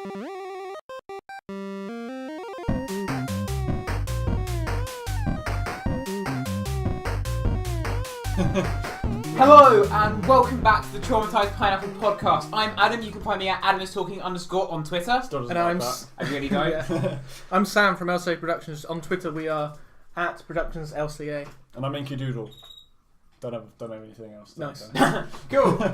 Hello and welcome back to the Traumatised Pineapple Podcast. I'm Adam. You can find me at AdamIsTalking_ on Twitter. And I really don't. Yeah. I'm Sam from LCA Productions. On Twitter we are at Productions LCA. And I'm Inky Doodle. Don't have anything else. Nice. Cool.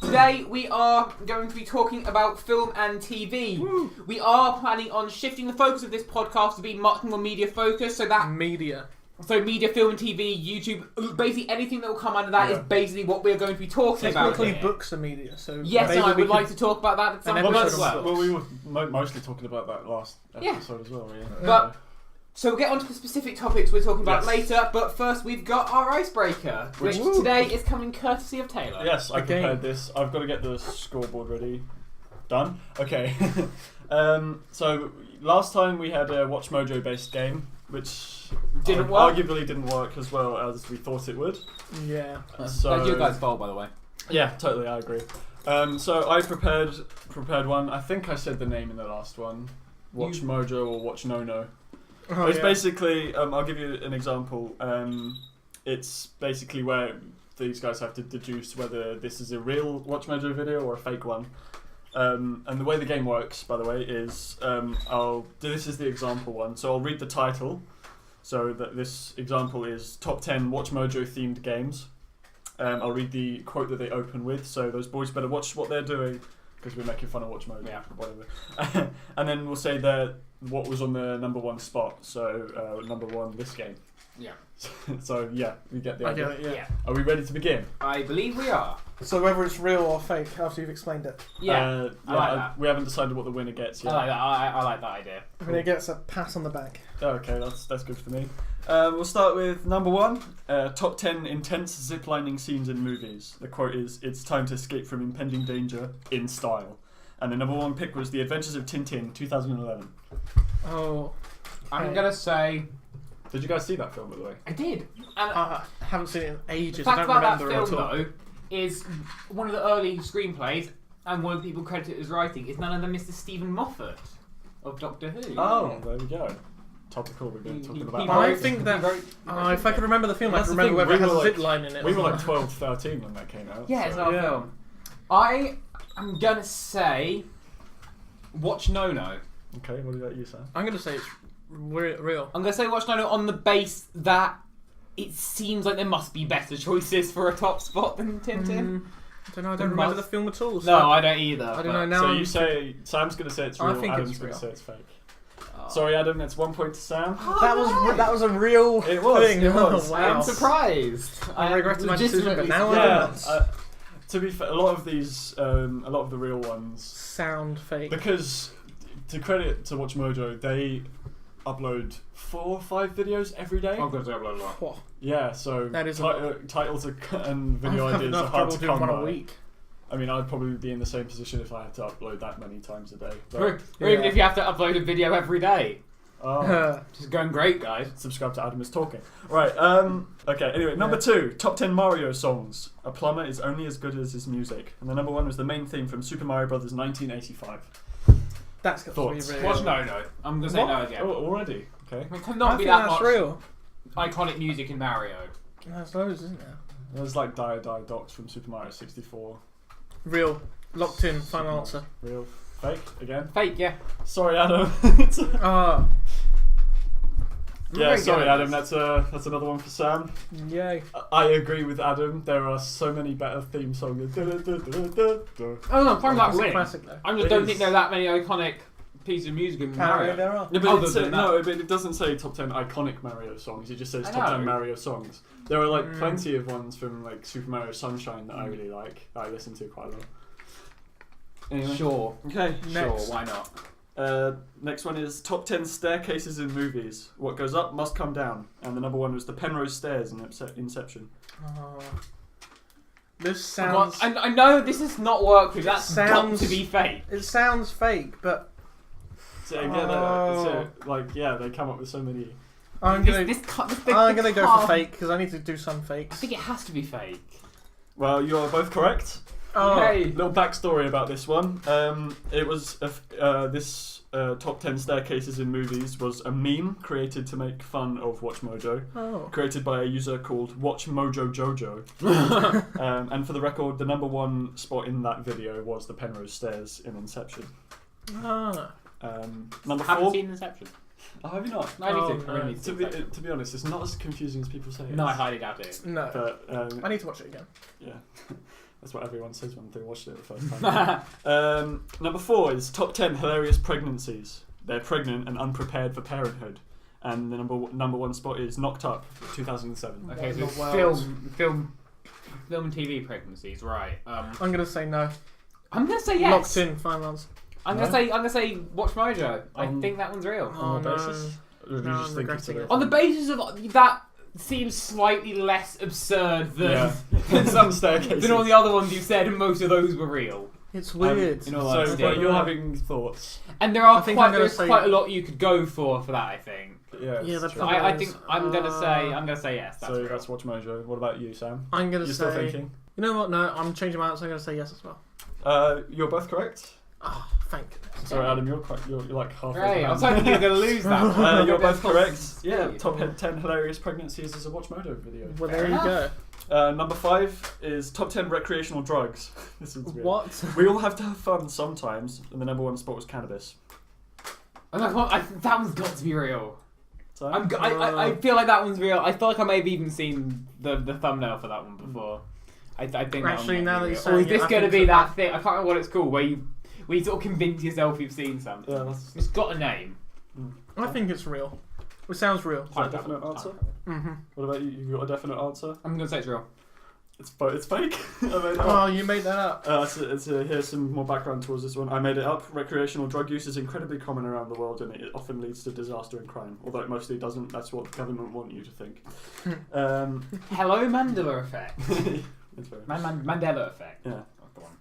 Today we are going to be talking about film and TV. Woo. We are planning on shifting the focus of this podcast to be much more media focused, so media, film and TV, YouTube, basically anything that will come under that is basically what we're going to be talking about. Technically, books are media, so yes, and I would like to talk about that at some point as well. Well, we were mostly talking about that last episode as well. Yeah. But so we'll get on to the specific topics we're talking about later. But first, we've got our icebreaker, which today is coming courtesy of Taylor. Yes, I prepared this. I've got to get the scoreboard ready. Done. Okay. So last time we had a Watch Mojo based game, which arguably didn't work as well as we thought it would. Yeah. So that's your guys' fault, by the way. Yeah, totally. I agree. So I prepared one. I think I said the name in the last one. Watch Mojo or Watch No. It's basically, I'll give you an example. It's basically where these guys have to deduce whether this is a real Watch Mojo video or a fake one. And the way the game works, by the way, is this is the example one. So I'll read the title. So that this example is Top 10 Watch Mojo themed games. I'll read the quote that they open with. So those boys better watch what they're doing because we're making fun of Watch Mojo. Yeah. Whatever. And then we'll say that what was on the number one spot. So number one, this game. Yeah. So yeah, we get the idea. Yeah. Are we ready to begin? I believe we are. So whether it's real or fake, after you've explained it. Yeah. I like that. We haven't decided what the winner gets yet. I like that. I like that idea. The winner gets a pat on the back. Okay, that's good for me. We'll start with number one. Top 10 intense ziplining scenes in movies. The quote is, "It's time to escape from impending danger in style." And the number one pick was The Adventures of Tintin, 2011. Oh. I'm going to say... Did you guys see that film, by the way? I did. And I haven't seen it in ages. The fact I don't about remember that film, it at all. though, is one of the early screenplays, and one of the people credited as writing is none other than Mr. Stephen Moffat of Doctor Who. Oh, there we go. Topical, we're going to talk about. I think that if I could remember the film, I could remember whether it has a zip line in it. We were like 12, 13 when that came out. Yeah, it's not a film. I am going to say Watch No. Okay, what about you, Sam? I'm going to say it's real. I'm going to say Watch No on the base that it seems like there must be better choices for a top spot than Tintin. I don't know, I don't remember the film at all. So no, I don't either. I don't know now. So you say Sam's going to say it's real, I think Adam's it's real. going to say it's fake. Sorry, Adam, that's 1 point to Sam. That was a real thing. It was. Wow. I'm surprised. I regretted my decision, but now I don't. To be fair, a lot of these, a lot of the real ones sound fake. Because, to credit to Watch Mojo, they upload 4 or 5 videos every day. I'm going to upload a lot. Yeah, so that is titles and video ideas are hard to come by. A week. I mean, I'd probably be in the same position if I had to upload that many times a day. Or even if you have to upload a video every day. Oh. Just going great, guys. Subscribe to Adam is Talking. Right, okay, anyway, number 2, top 10 Mario songs. A plumber is only as good as his music. And the number 1 was the main theme from Super Mario Bros. 1985. That's got to be real. Watch No. I'm going to say no again. Oh, already? Okay. It cannot be that much real. Iconic music in Mario. There's loads, isn't there? There's like Die Docs from Super Mario 64. Real. Locked in. Final answer. Real. Fake? Again? Fake, yeah. Sorry, Adam. Yeah, sorry, Adam. That's another one for Sam. Yay. I agree with Adam. There are so many better theme songs. Oh no, I'm that win. I just don't think there are that many iconic pieces of music in Mario. There are. No, but it doesn't say top 10 iconic Mario songs. It just says top 10 Mario songs. There are like plenty of ones from like Super Mario Sunshine that I really like. That I listen to quite a lot. Anyway. Sure. Okay. Next. Sure. Why not? Next one is top 10 staircases in movies. What goes up must come down. And the number 1 was the Penrose Stairs in Inception. This sounds... I know this has not worked with. That's got to be fake. It sounds fake, but... So, they come up with so many... I'm gonna go for fake because I need to do some fakes. I think it has to be fake. Well, you are both correct. Oh. Yay. Little backstory about this one. It was this top 10 staircases in movies was a meme created to make fun of Watch Mojo, created by a user called Watch Mojo Jojo. And for the record, the number one spot in that video was the Penrose Stairs in Inception. Number Haven't 4. seen Inception. Oh, have you not? No, I need Oh, to. I no. really need to. To be honest, it's not as confusing as people say it is. No, I highly doubt it. No. But I need to watch it again. yeah, that's what everyone says when they watched it the first time. Number 4 is top 10 hilarious pregnancies. They're pregnant and unprepared for parenthood. And the number one spot is Knocked Up, 2007. Okay, so it's film and TV pregnancies, right? I'm gonna say no. I'm gonna say yes. Locked in, final answer. I'm gonna say Watch Mojo. I think that one's real. Oh, no. basis? Or do you No, just I'm think it's regretting a- it. On the basis of that, seems slightly less absurd than Yeah. than Some staircases. than all the other ones you said, and most of those were real. It's weird. you know, So, honesty. but you're having thoughts. And there are I think I'm gonna there's say- quite a lot you could go for that. I think. Yeah, Yeah, it's that's true. probably- I think I'm gonna say yes. That's So real. that's Watch Mojo. What about you, Sam? I'm gonna You're say. still thinking? You know what? No, I'm changing my answer. I'm gonna say yes as well. You're both correct. Oh, thank goodness. Sorry, Adam, you're like halfway. Right, I was down. hoping you were gonna lose that one. You're both correct. Speed. Yeah, top 10 hilarious pregnancies is a Watch Mojo video. Well, Fair there you enough. go. Number 5 is top 10 recreational drugs. This is weird. What? We all have to have fun sometimes, and the number one spot was cannabis. I'm like, that one's got to be real. So, I feel like that one's real. I feel like I may have even seen the thumbnail for that one before. I think Actually, that one now might that be you're real. Or is saying it, this I going to think be so. that thing? I can't remember what it's called. Where you sort of convince yourself you've seen something. yeah, that's It's got a name. I think it's real. It sounds real. that a definite answer? Mm-hmm. What about you? You got a definite answer? I'm gonna say it's real. It's fake. I made it Oh, up. you made that up. Here's some more background towards this one. I made it up. Recreational drug use is incredibly common around the world, and it often leads to disaster and crime. Although it mostly doesn't. That's what the government want you to think. Hello, Mandela effect. It's very Mandela effect. Yeah. That's the one.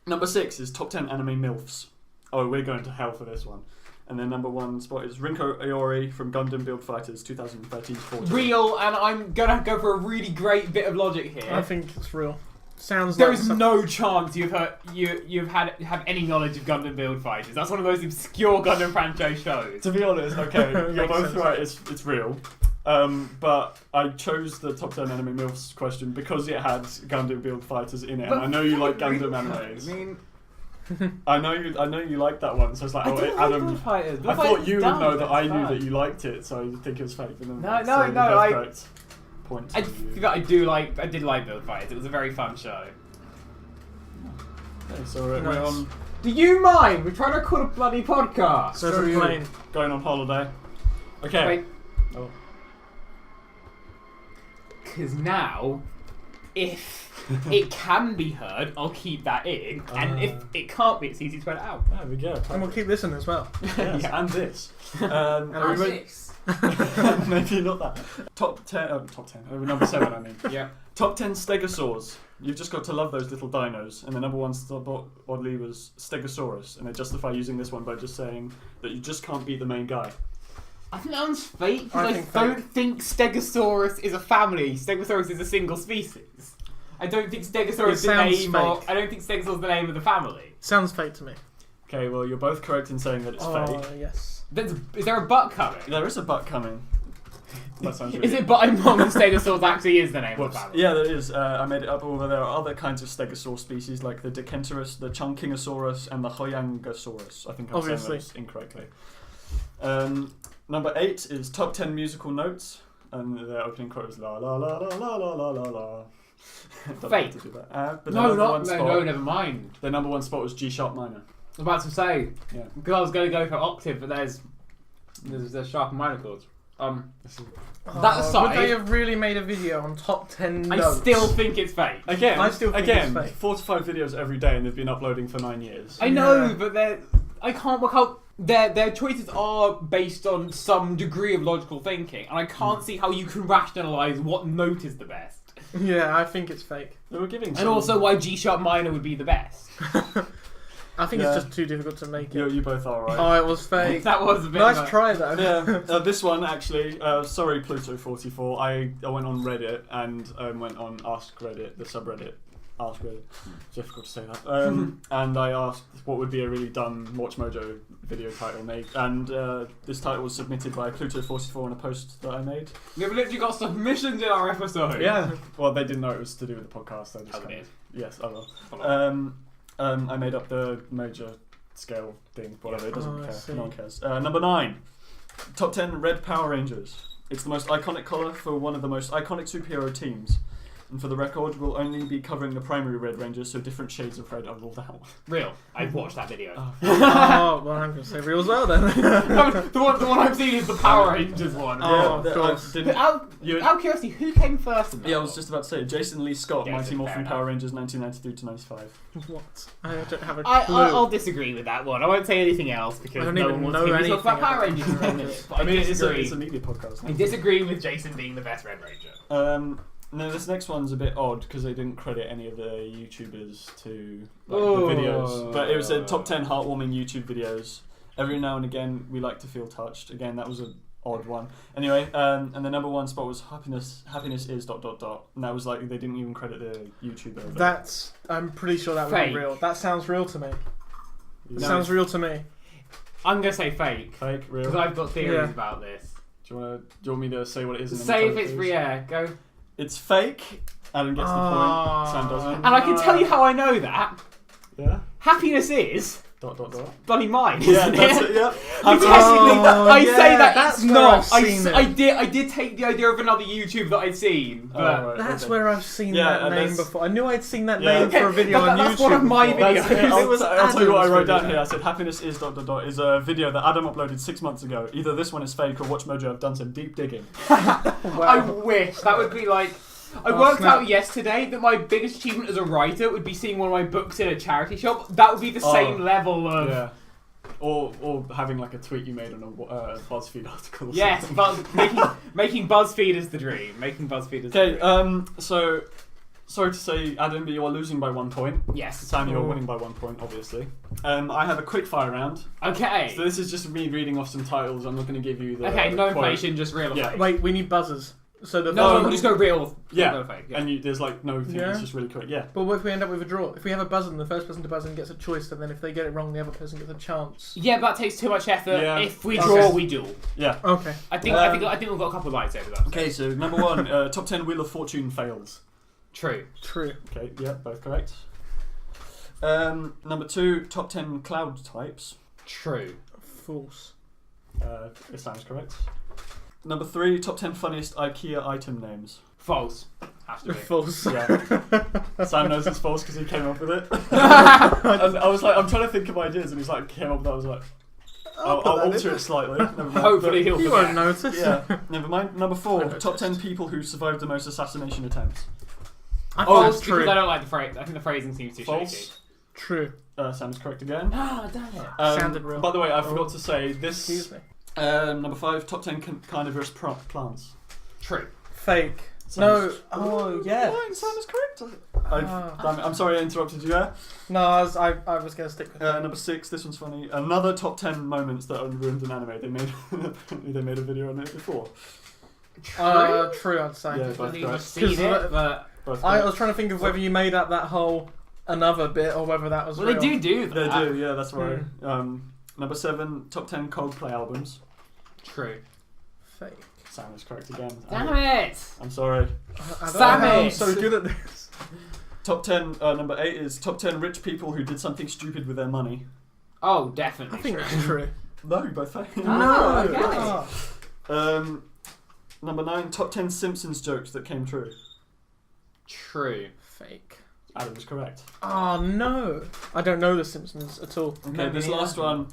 Number 6 is top 10 anime MILFs. Oh, we're going to hell for this one. And then number 1 spot is Rinko Aori from Gundam Build Fighters 2013-14. Real, and I'm gonna go for a really great bit of logic here. I think it's real. Sounds There like is no chance you've have any knowledge of Gundam Build Fighters. That's one of those obscure Gundam franchise shows. To be honest, okay, you're Makes both sense. right, it's real. But I chose the top 10 anime MILFs question because it had Gundam Build Fighters in it, and I know you like Gundam animes. I mean, I know you like that one, so it's like, I oh, do like Adam. Build Fighters. I Build thought Fighters you is would dumb, know but that I it's knew fun. that you liked it, so you think it was fake. But then No, so you're both I- correct. Point to I you. feel like I did like Build Fighters. It was a very fun show. Okay, so we're Nice. on Do you mind? We're trying to record a bloody podcast. So it's a plane. going on holiday. Okay. Wait, Oh. because now, if it can be heard, I'll keep that in, and if it can't be, it's easy to spread it out. There we go. And we'll keep this in as well. Yes, Yeah. and this. And are we ready? Maybe not that. Top 10. Number 7, I mean. Yeah. Top 10 stegosaurs. You've just got to love those little dinos. And the number 1 spot, oddly, was Stegosaurus. And they justify using this one by just saying that you just can't beat the main guy. I think that one's fake I because I think don't think Stegosaurus is a family. Stegosaurus is a single species. I don't think Stegosaurus is the sounds name fake. I don't think Stegosaurus is the name of the family. Sounds fake to me. Okay, well, you're both correct in saying that it's fake. Yes. Is there a butt coming? There is a butt coming. That sounds Is it but I'm wrong that Stegosaurus actually is the name of Whoops. the family? Yeah, there is. I made it up, although there are other kinds of stegosaur species like the Decentaurus, the Chungkingosaurus, and the Hoyangosaurus. I think I'm Obviously. saying those incorrectly. Number 8 is top 10 musical notes, and the opening quote is la la la la la la la la la. Don't Fake. have to do that. But the No, number one no, spot, no, never mind. The number 1 spot was G sharp minor. I was about to say, Yeah. because I was going to go for octave, but there's sharp and minor chords. That aside, Would they have really made a video on top 10 I notes? still think it's fake. Again, I still think it's fake. 4 to 5 videos every day, and they've been uploading for 9 years. I know, Yeah. but I can't work out. Their choices are based on some degree of logical thinking, and I can't see how you can rationalise what note is the best. Yeah, I think it's fake. They were giving. And some- also why G sharp minor would be the best. I think Yeah. it's just too difficult to make it. You both are right. Oh, it was fake. That was a bit Nice of a- try though. Yeah, this one actually. Sorry, Pluto44. I went on Reddit and went on Ask Reddit, the subreddit, ask really. It's difficult to say that. And I asked what would be a really dumb Watch Mojo video title made, and this title was submitted by Pluto44 on a post that I made. We've literally got submissions in our episode. Yeah. Well, they didn't know it was to do with the podcast. I just did. Yes, I will. I made up the Mojo scale thing. Whatever. It doesn't care. No one cares. Number 9. Top 10 Red Power Rangers. It's the most iconic colour for one of the most iconic superhero teams. And for the record, we'll only be covering the primary Red Rangers, so different shades of red are ruled out. Real. I've watched that video. Oh, well, I'm going to say real as well then. the one I've seen is the Power Rangers one. Oh, of course. Out of curiosity, who came first in that? Yeah, I was just about to say, Jason Lee Scott, Yeah, Mighty Morphin fair Power Rangers 1993 to 95. What? I don't have a clue. I'll disagree with that one. I won't say anything else because I don't no even one know wants to hear me talk anything about Power about Rangers in 10 minutes. But I mean, disagree. it's a media podcast. I disagree with Jason being the best Red Ranger. No, this next one's a bit odd because they didn't credit any of the YouTubers to the videos. But it was a top 10 heartwarming YouTube videos. Every now and again, we like to feel touched. Again, that was an odd one. Anyway, and the number 1 spot was happiness is ... And that was like, they didn't even credit the YouTuber. I'm pretty sure that Fake. was real. That sounds real to me. It sounds real to me. I'm going to say fake. Fake, real. Because I've got theories about this. Do you want me to say what it is? And then Say if it's real. Yeah, go. It's fake. Adam gets the point. Sam doesn't. And I can tell you how I know that. Yeah. Happiness is... ... bloody mine, Yeah, isn't that's it? it, yeah. Technically, I say that that's it's where not. I've seen it. I did take the idea of another YouTube that I'd seen. But Right, That's okay. where I've seen that name before. I knew I'd seen that name Okay, for a video on that's YouTube. one of my before. videos. I'll tell you what I wrote down Adam's here. I said happiness is ... is a video that Adam uploaded 6 months ago. Either this one is fake or Watch Mojo have done some deep digging. I wish that would be like. I worked out yesterday that my biggest achievement as a writer would be seeing one of my books in a charity shop. That would be the same level of. Yeah. Or having like a tweet you made on a BuzzFeed article. Or yes, something. making BuzzFeed is the dream. Making BuzzFeed is the dream. Okay. So sorry to say, Adam, but you are losing by 1 point. Yes. Sam, you are winning by 1 point, obviously. I have a quick fire round. Okay. So this is just me reading off some titles. I'm not going to give you the. Okay, no quote. inflation, just real or Yeah. fake. Wait, we need buzzers. So the No, we'll just go real. Yeah. Go fake. Yeah. And there's like no thing. Yeah. It's just really quick. Yeah. But what if we end up with a draw? If we have a buzzer and the first person to buzz in gets a choice, and then if they get it wrong, the other person gets a chance. Yeah, but that takes too much effort. Yeah. If we draw, we duel. Yeah. Okay. I think we've got a couple of lightsabers. Okay, so number 1, top 10 Wheel of Fortune fails. True. Okay, yeah, both correct. Number 2, top 10 cloud types. True. False. It sounds correct. Number 3, top 10 funniest IKEA item names. False. Has to be. False. Yeah. Sam knows it's false because he came up with it. And I was like, I'm trying to think of ideas, and he's like, came up with that. I was like, I'll alter it slightly. Never mind. Hopefully he'll You forget. won't notice. Yeah, never mind. Number 4, I top 10 people who survived the most assassination attempts. I think False, that's true. because I don't like the phrase. I think the phrasing seems too shaky. False. True. Sam's correct again. Ah, damn it. Sounded real. By the way, I forgot to say this. Excuse me. Number 5, top 10 carnivorous plants. True. Fake. Sam No. is- Oh, yeah. Sam is correct. Damn it, I'm sorry I interrupted you there. No, I was going to stick with it. Number 6, this one's funny. Another top 10 moments that are ruined in anime. They made a video on it before. True, I'd say. Yeah, I've both even correct. seen it, but Both I correct. was trying to think of whether you made up that whole another bit or whether that was well, real. they do They that. do, yeah, that's right. Number 7, top 10 Coldplay albums. True. Fake. Sam is correct again. Damn it. I'm sorry. I don't Sam know how I'm it. so good at this. Top 10, number 8 is top 10 rich people who did something stupid with their money. Oh, definitely. I think true. that's true. No, both fake. Oh, okay. Oh. Number 9, top 10 Simpsons jokes that came true. True. Fake. Adam was correct. Oh no! I don't know The Simpsons at all. Okay, No, this me last either. one,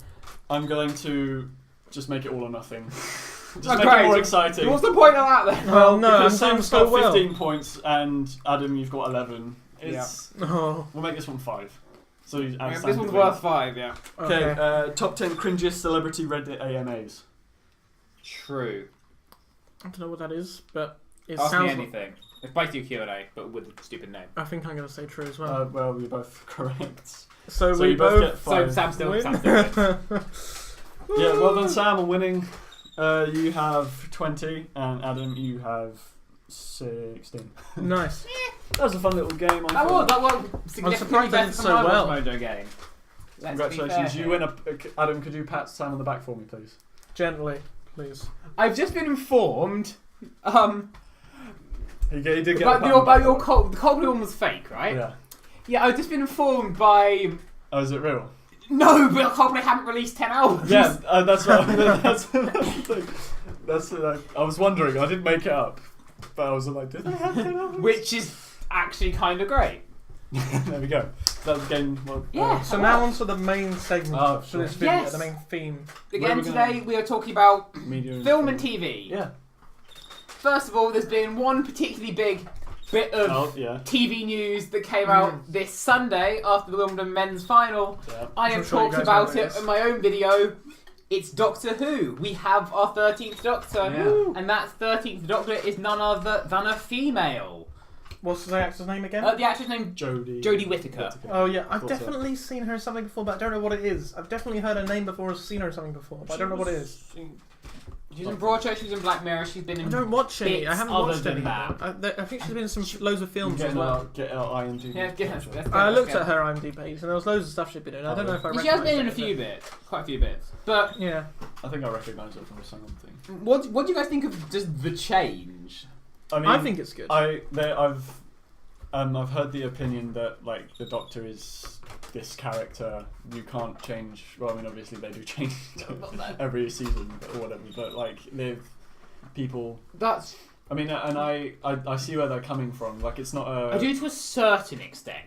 I'm going to just make it all or nothing. Just Oh, make great. it more exciting. What's the point of that then? Well, no, I'm because doing Sam's so got well. 15 points and Adam, you've got 11. Oh. We'll make this one 5. So you Yeah, this one's worth 5, yeah. Okay, top 10 cringiest celebrity Reddit AMAs. True. I don't know what that is, but it Ask me sounds. anything. It's basically a Q&A, but with a stupid name. I think I'm going to say true as well. Well, you're both correct. So So you both get So 5. Sam still win. wins. Yeah, well done, Sam, on winning. You have 20, and Adam, you have 16. Nice. That was a fun little game. That was significantly surprised I did better so than my well. Watch Mojo game. Congratulations, you win Adam, could you pat Sam on the back for me, please? Gently, please. I've just been informed. He did get about your the Coldplay one was fake, right? Yeah. Yeah, I've just been informed by. Oh, is it real? No, but Coldplay haven't released 10 albums. Yeah, that's what. That's I was wondering. I didn't make it up, but I was like, did they have 10 albums? Which is actually kind of great. There we go. That's the game. Well, Yeah. So now on to the main segment for this video, Yes. the main theme. Again, today we are talking about media film and TV. Yeah. First of all, there's been one particularly big bit of TV news that came out this Sunday after the Wimbledon men's final. Yeah. I have talked about it in my own video. It's Doctor Who. We have our 13th Doctor, and that 13th Doctor is none other than a female. What's the actor's name again? The actor's name Jodie Whittaker. Oh yeah, I've definitely seen her in something before, but I don't know what it is. I've definitely heard her name before or seen her in something before, but I don't know what it is. She's in Broadchurch, she's in Black Mirror, she's been in. I don't watch any. I haven't watched any. that. I think she's been in some loads of films as well. Get our IMDb. I looked at her IMDb page and there was loads of stuff she'd been in. I don't know if I. She has been in a few bits, quite a few bits, but yeah. I think I recognise her from something. What do you guys think of just the change? I mean, I think it's good. I've heard the opinion that like the Doctor is this character. You can't change. Well, I mean, obviously they do change every season or whatever. But like people. That's. I mean, and I see where they're coming from. Like, it's not a. I do to a certain extent,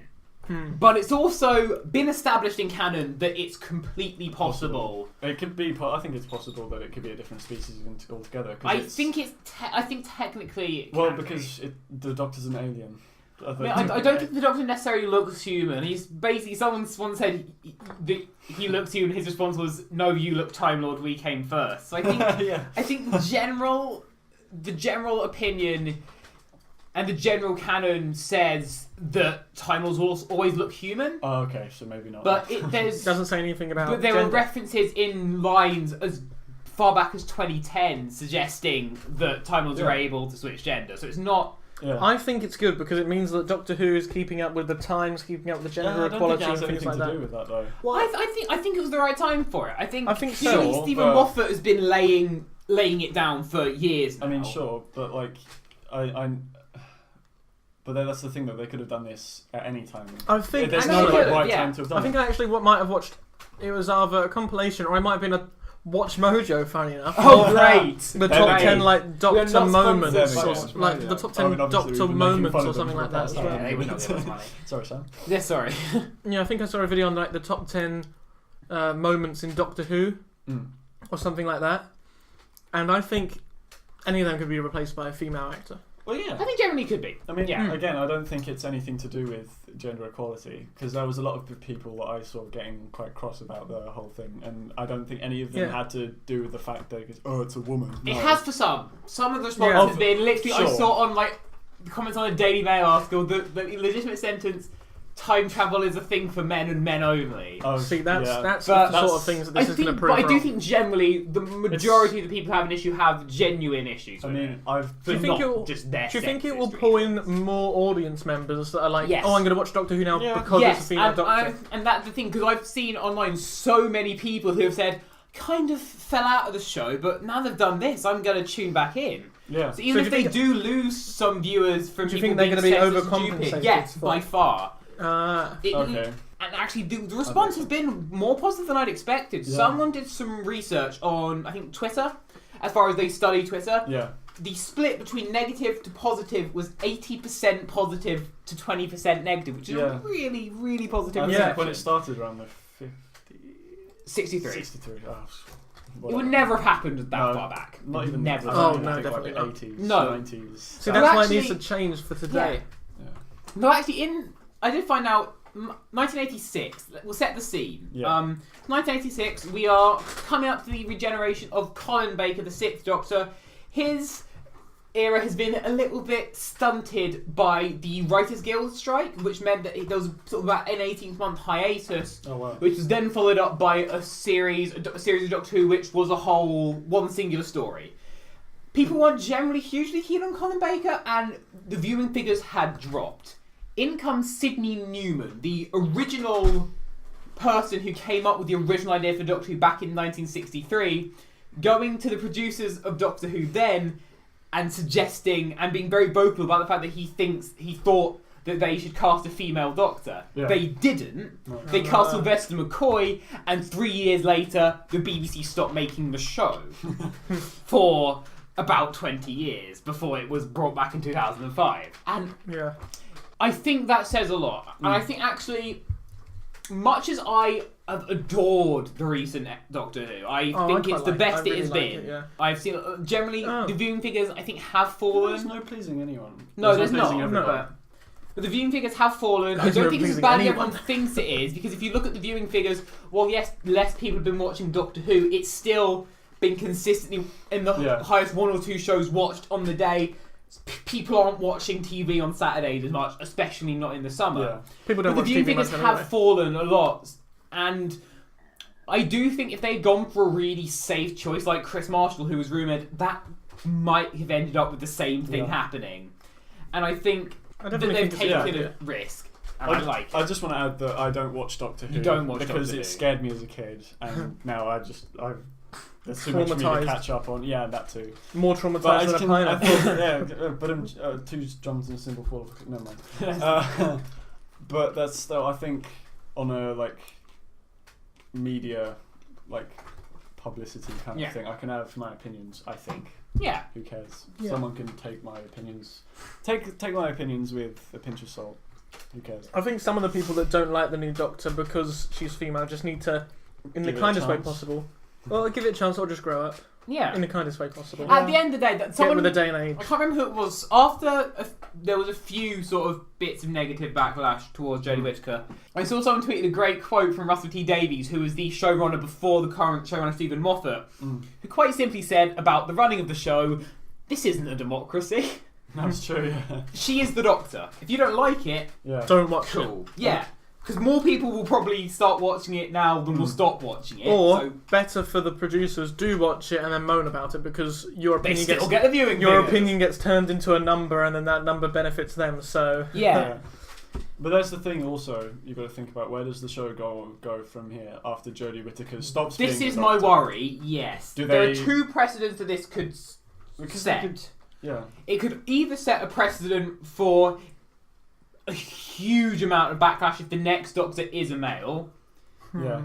but it's also been established in canon that it's completely possible. It could be. I think it's possible that it could be a different species altogether. I think technically. Because the Doctor's an alien. I don't think the Doctor necessarily looks human. He's basically, someone once said that he looks human. His response was, "No, you look Time Lord. We came first." So I think I think the general opinion and the general canon says that Time Lords always look human. Oh, okay, so maybe not. But there's doesn't say anything about. But there gender. are references in lines as far back as 2010 suggesting that Time Lords are able to switch gender. So it's not. Yeah. I think it's good because it means that Doctor Who is keeping up with the times, keeping up with the gender equality and things like that. To do with that though. Well, I think it was the right time for it. I think so, Stephen Moffat has been laying it down for years now. I mean, sure, but like, but then that's the thing that they could have done this at any time. I think there's no right time to have done I think I actually might have watched. It was either a compilation or it might have been a Watch Mojo, funny enough. Oh, great! The top 10 like Doctor moments, or, like the top 10 Doctor moments or something like that as well. Yeah, they would not give us money. Sorry, Sam. Yeah, sorry. Yeah, I think I saw a video on like the top 10 moments in Doctor Who or something like that, and I think any of them could be replaced by a female actor. Well, yeah. I think generally could be. I mean, again, I don't think it's anything to do with gender equality because there was a lot of the people that I saw getting quite cross about the whole thing, and I don't think any of them had to do with the fact that it's a woman. No. It has for some. Some of the responses have been literally. I saw on like the comments on a Daily Mail article the legitimate sentence. Time travel is a thing for men and men only. Oh, see, that's the sort of things that this is going to prove. But I do think generally the majority of the people who have an issue have genuine issues. I mean, do you think it will pull in more audience members that are like, oh, I'm going to watch Doctor Who now because it's a female Doctor? And that's the thing, because I've seen online so many people who have said, kind of fell out of the show, but now they've done this, I'm going to tune back in. Yeah. So even if they do lose some viewers from people being sexist, do you think they're going to be overcompensated? Yes, by far. Okay. And actually, the response has been more positive than I'd expected. Yeah. Someone did some research on, I think, Twitter, as far as they study Twitter. Yeah. The split between negative to positive was 80% positive to 20% negative, which is a really, really positive. I think when it started around the 63. 63. Oh, it would never have happened that far back. Not even never. Oh no, definitely like not. 80s, No. 90s. See, that's why it needs to change for today. Yeah. No, actually, I did find out 1986. We'll set the scene. Yeah. 1986. We are coming up to the regeneration of Colin Baker, the 6th Doctor. His era has been a little bit stunted by the Writers Guild strike, which meant that there was sort of about an 18-month hiatus, which was then followed up by a series of Doctor Who, which was a whole one singular story. people weren't generally hugely keen on Colin Baker, and the viewing figures had dropped. In comes Sidney Newman, the original person who came up with the original idea for Doctor Who back in 1963, going to the producers of Doctor Who then and suggesting and being very vocal about the fact that he thought that they should cast a female Doctor. Yeah. They didn't. They cast Sylvester McCoy, and 3 years later, the BBC stopped making the show for about 20 years before it was brought back in 2005. And I think that says a lot. And I think actually, much as I have adored the recent Doctor Who, I think it's the best it has been. I've seen generally the viewing figures I think have fallen. There's no pleasing anyone. No, there's not. But the viewing figures have fallen. I don't think it's as bad as everyone thinks it is, because if you look at the viewing figures, well, yes, less people have been watching Doctor Who. It's still been consistently in the highest 1 or 2 shows watched on the day. People aren't watching TV on Saturdays as much, especially not in the summer. Yeah. People don't but watch the viewing TV figures have fallen a lot, and I do think if they'd gone for a really safe choice like Chris Marshall, who was rumoured, that might have ended up with the same thing happening. And I think that they've taken a risk. And I just want to add that I don't watch Doctor Who. You don't watch because Doctor it Who. scared me as a kid, and now there's too much for me to catch up on. Yeah, that too. More traumatised than a pineapple. But 2 drums and a cymbal fall. Never mind. But that's still, I think, on a media publicity kind of thing, I can have my opinions. I think. Yeah. Who cares? Yeah. Someone can take my opinions. Take my opinions with a pinch of salt. Who cares? I think some of the people that don't like the new Doctor because she's female just need to, in the kindest way possible, give it a chance or just grow up. Yeah. In the kindest way possible. At the end of the day, someone with the day and age. I can't remember who it was. After there was a few sort of bits of negative backlash towards Jodie Whittaker, I saw someone tweeted a great quote from Russell T Davies, who was the showrunner before the current showrunner Stephen Moffat, who quite simply said about the running of the show, "This isn't a democracy." That's true. Yeah. She is the Doctor. If you don't like it, don't watch it. Yeah. Because more people will probably start watching it now than will stop watching it. Or, better for the producers, do watch it and then moan about it, because your opinion gets turned into a number, and then that number benefits them. So yeah. But that's the thing. Also, you've got to think about, where does the show go from here after Jodie Whittaker stops. This is my worry. Yes, there are 2 precedents that this could set. It could either set a precedent for a huge amount of backlash if the next Doctor is a male. Yeah.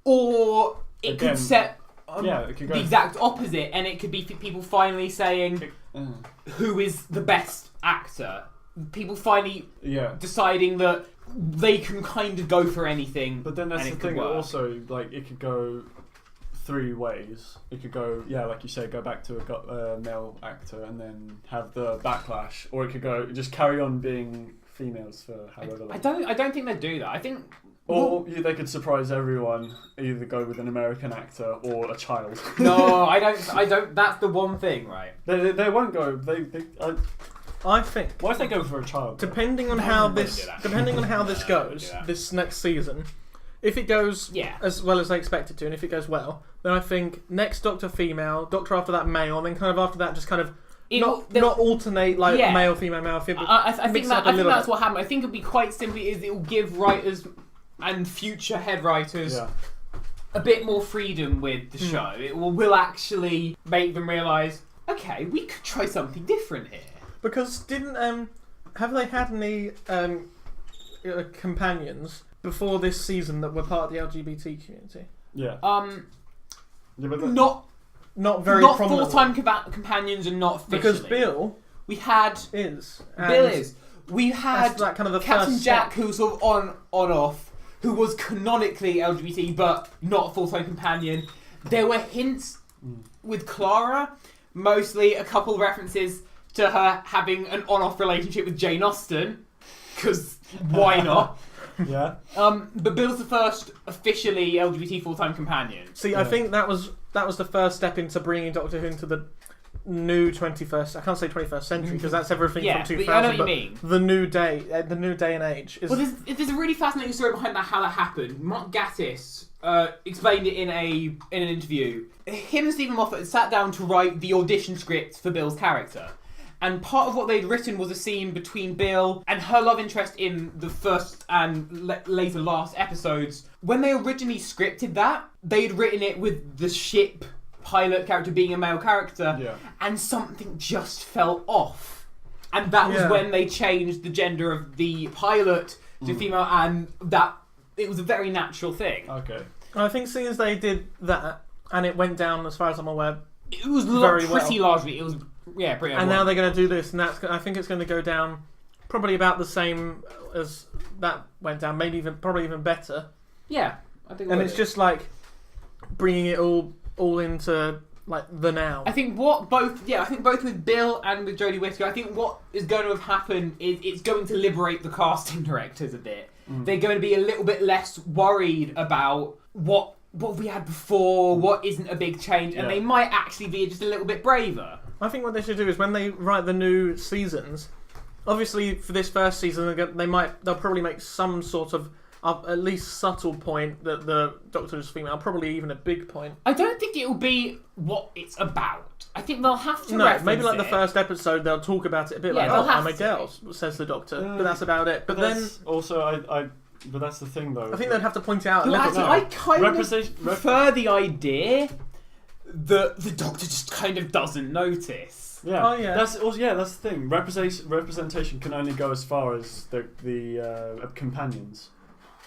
Or it could set it could go the exact opposite, and it could be people finally saying who is the best actor. People finally deciding that they can kind of go for anything. But then that's the thing. Also, it could go 3 ways. It could go, like you say, go back to a male actor and then have the backlash, or it could go just carry on being females for however long. I don't think they'd do that. I think, they could surprise everyone. Either go with an American actor or a child. No, I don't. That's the one thing, right? They won't go. I think. Why if they go for a child? Depending on how this goes, this next season, if it goes as well as they expect it to, and if it goes well, then I think next Doctor female, Doctor after that male, and then kind of after that just kind of not alternate male female male female. I think that's what happened. I think it'll be quite simply it will give writers and future head writers a bit more freedom with the show. It will actually make them realise, okay, we could try something different here. Because have they had any companions before this season that were part of the LGBT community? Yeah. Not very not prominent. Full-time companions and not officially. Because Bill we had that kind of the Captain first Jack, who was sort of on off, who was canonically LGBT but not a full-time companion. There were hints with Clara, mostly a couple of references to her having an on-off relationship with Jane Austen, because why not? Yeah. But Bill's the first officially LGBT full-time companion. See, I think that was the first step into bringing Doctor Who into the new 21st. I can't say 21st century because that's everything from 2000. I know what you mean. The new day and age. Well, there's a really fascinating story behind that. How that happened. Mark Gatiss, explained it in an interview. Him and Stephen Moffat had sat down to write the audition script for Bill's character. And part of what they'd written was a scene between Bill and her love interest in the first and later last episodes. When they originally scripted that, they'd written it with the ship pilot character being a male character, and something just fell off. And that was when they changed the gender of the pilot to female, and that it was a very natural thing. Okay. I think seeing as they did that, and it went down, as far as I'm aware, it was pretty largely. It was pretty. And now they're going to do this, and I think it's going to go down probably about the same as that went down, maybe probably even better. Yeah, I think. And it's just like bringing it all into like the now. I think both with Bill and with Jodie Whittaker, I think what is going to have happened is it's going to liberate the casting directors a bit. They're going to be a little bit less worried about what we had before, what isn't a big change, and they might actually be just a little bit braver. I think what they should do is when they write the new seasons, obviously for this first season they'll probably make some sort of at least subtle point that the Doctor is female, probably even a big point. I don't think it will be what it's about. I think they'll have to reference maybe like it. the first episode they'll talk about it a bit I'm a girl, says the Doctor, but that's about it. But then also but that's the thing though. I think they'd have to point out a little bit. I kind of prefer the idea that the Doctor just kind of doesn't notice. Yeah. Oh yeah. That's the thing. Representation can only go as far as the companions,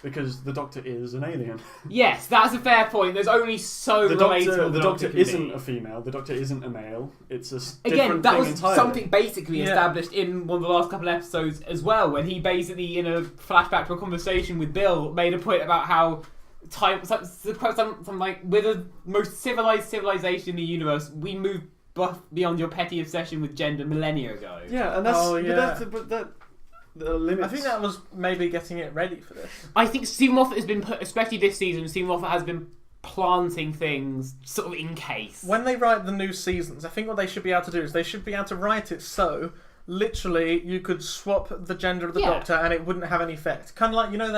because the Doctor is an alien. Yes, that's a fair point. There's only so relatable. The Doctor isn't a female. The Doctor isn't a male. It's a different that thing was entirely. Something basically established in one of the last couple of episodes as well, when he basically, in a flashback to a conversation with Bill, made a point about how something like, we're the most civilized civilization in the universe. We moved beyond your petty obsession with gender millennia ago. Yeah, and that's the limits. I think that was maybe getting it ready for this. I think Stephen Moffat has been especially this season, Stephen Moffat has been planting things sort of in case. When they write the new seasons, I think what they should be able to do is they should be able to write it so literally you could swap the gender of the Doctor and it wouldn't have any effect. Kind of like, you know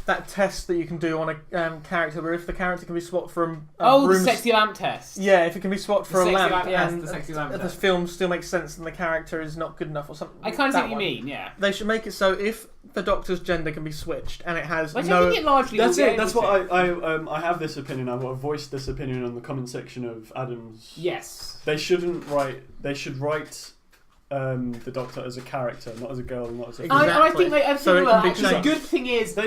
that test that you can do on a character, where if the character can be swapped from the sexy lamp test. Yeah, if it can be swapped for a lamp, and the sexy lamp the film still makes sense and the character is not good enough or something. I kind of see what you mean. Yeah, they should make it so if the Doctor's gender can be switched and it has I think it largely. That's it. That's what I have this opinion. I've voiced this opinion on the comment section of Adam's. Yes. They shouldn't write. They should write. The Doctor as a character, not as a girl, not as a. Exactly. I think they actually, the good thing is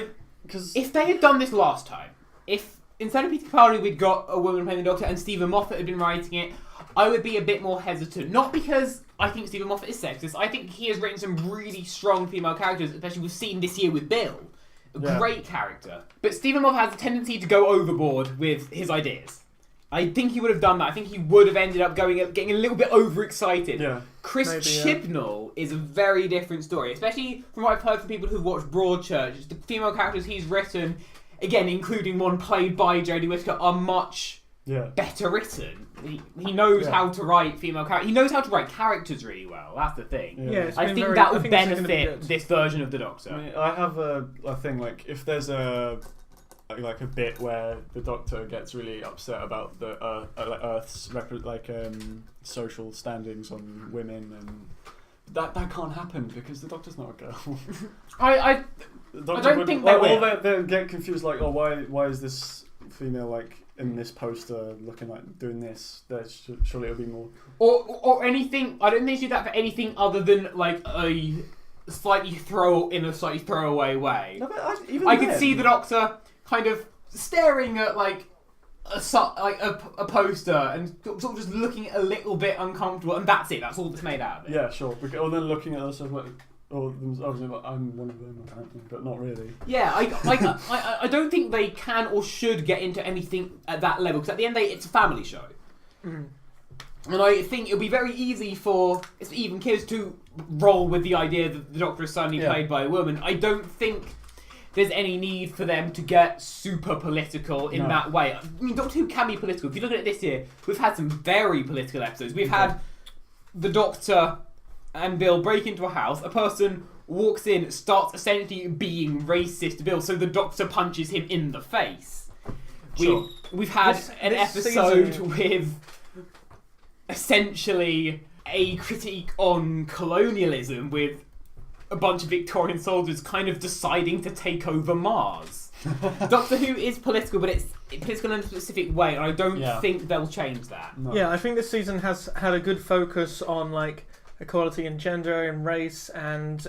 if they had done this last time, if instead of Peter Capaldi we'd got a woman playing the Doctor and Stephen Moffat had been writing it, I would be a bit more hesitant. Not because I think Stephen Moffat is sexist. I think he has written some really strong female characters, especially we've seen this year with Bill. A great character. But Stephen Moffat has a tendency to go overboard with his ideas. I think he would have done that. I think he would have ended up getting a little bit overexcited. Yeah. Chris Chibnall is a very different story, especially from what I've heard from people who've watched Broadchurch. The female characters he's written, again, including one played by Jodie Whittaker, are much better written. He knows how to write female characters. He knows how to write characters really well. That's the thing. Yeah, I think that would benefit this version of the Doctor. I mean, I have a thing, like, if there's a bit where the Doctor gets really upset about the Earth's social standings on women, and that can't happen because the Doctor's not a girl. I don't think they will. They get confused, like, oh, why is this female like in this poster looking like doing this? Surely it'll be more or anything. I don't think they do that for anything other than like a slightly throwaway way. No, I could see the Doctor kind of staring at like a poster and sort of just looking a little bit uncomfortable, and that's it. That's all that's made out of it. Yeah, sure. Or then looking at us like, obviously, like, I'm one of them apparently, but not really. Yeah, I don't think they can or should get into anything at that level, because at the end of the day, it's a family show. Mm. And I think it'll be very easy for even kids to roll with the idea that the Doctor is suddenly played by a woman. I don't think there's any need for them to get super political in that way. I mean, Doctor Who can be political. If you look at it this year, we've had some very political episodes. We've had the Doctor and Bill break into a house. A person walks in, starts essentially being racist to Bill, so the Doctor punches him in the face. We've had an episode with essentially a critique on colonialism with a bunch of Victorian soldiers kind of deciding to take over Mars. Doctor Who is political, but it's political in a specific way, and I don't think they'll change that. No. Yeah, I think this season has had a good focus on like equality in gender and race and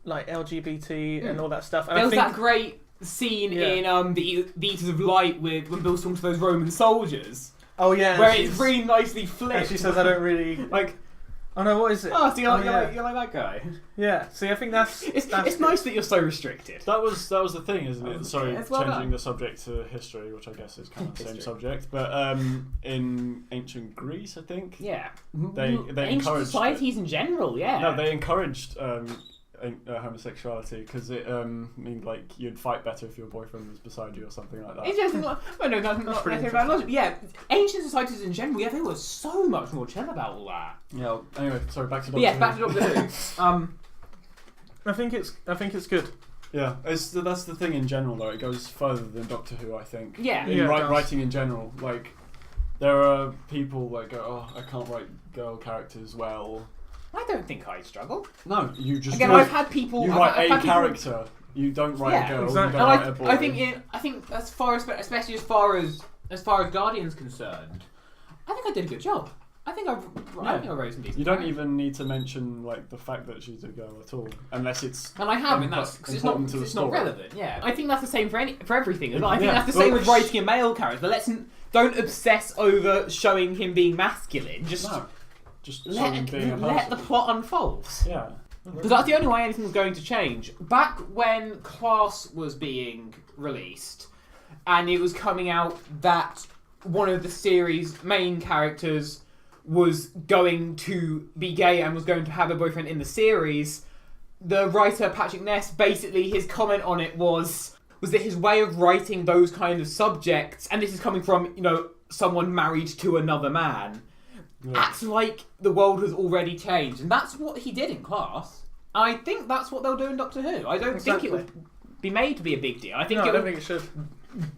like LGBT and all that stuff. And there was that great scene in the Eaters of Light when Bill's talking to those Roman soldiers. Oh yeah, where it's really nicely flipped. And she says, "I don't really like." Oh no, what is it? Oh, so you're like that guy. Yeah. See, I think that's nice that you're so restricted. That was the thing, isn't it? Sorry, changing the subject to history, which I guess is kind of the same subject. But in ancient Greece, I think. Yeah. They ancient encouraged societies in general. Yeah. No, they encouraged homosexuality because it means like you'd fight better if your boyfriend was beside you or something like that. It's just not. Oh no, that's not bad logic. Yeah, ancient societies in general. Yeah, they were so much more chill about all that. Yeah. Anyway, sorry. Back to Doctor Who. Yeah, back to Doctor Who. I think it's good. Yeah, that's the thing in general though. It goes further than Doctor Who, I think. Yeah. In writing in general, like there are people that go, "Oh, I can't write girl characters well." I don't think I struggle. No, you just I've had people. You write a character. You don't write a girl. Exactly. You don't write a boy. I think as far as, especially as far as Guardian's concerned, I think I did a good job. I think I wrote some decent. You don't even need to mention like the fact that she's a girl at all, unless it's. And I haven't. That's because it's not relevant. Yeah, I think that's the same for everything. I think that's the same with writing a male character. Don't obsess over showing him being masculine. Just let the plot unfold. Yeah. Because that's the only way anything was going to change. Back when Class was being released, and it was coming out that one of the series' main characters was going to be gay and was going to have a boyfriend in the series, the writer Patrick Ness, basically his comment on it was that his way of writing those kind of subjects, and this is coming from, someone married to another man, acts like the world has already changed. And that's what he did in Class. I think that's what they'll do in Doctor Who. I don't think it will be made to be a big deal. I don't think it should.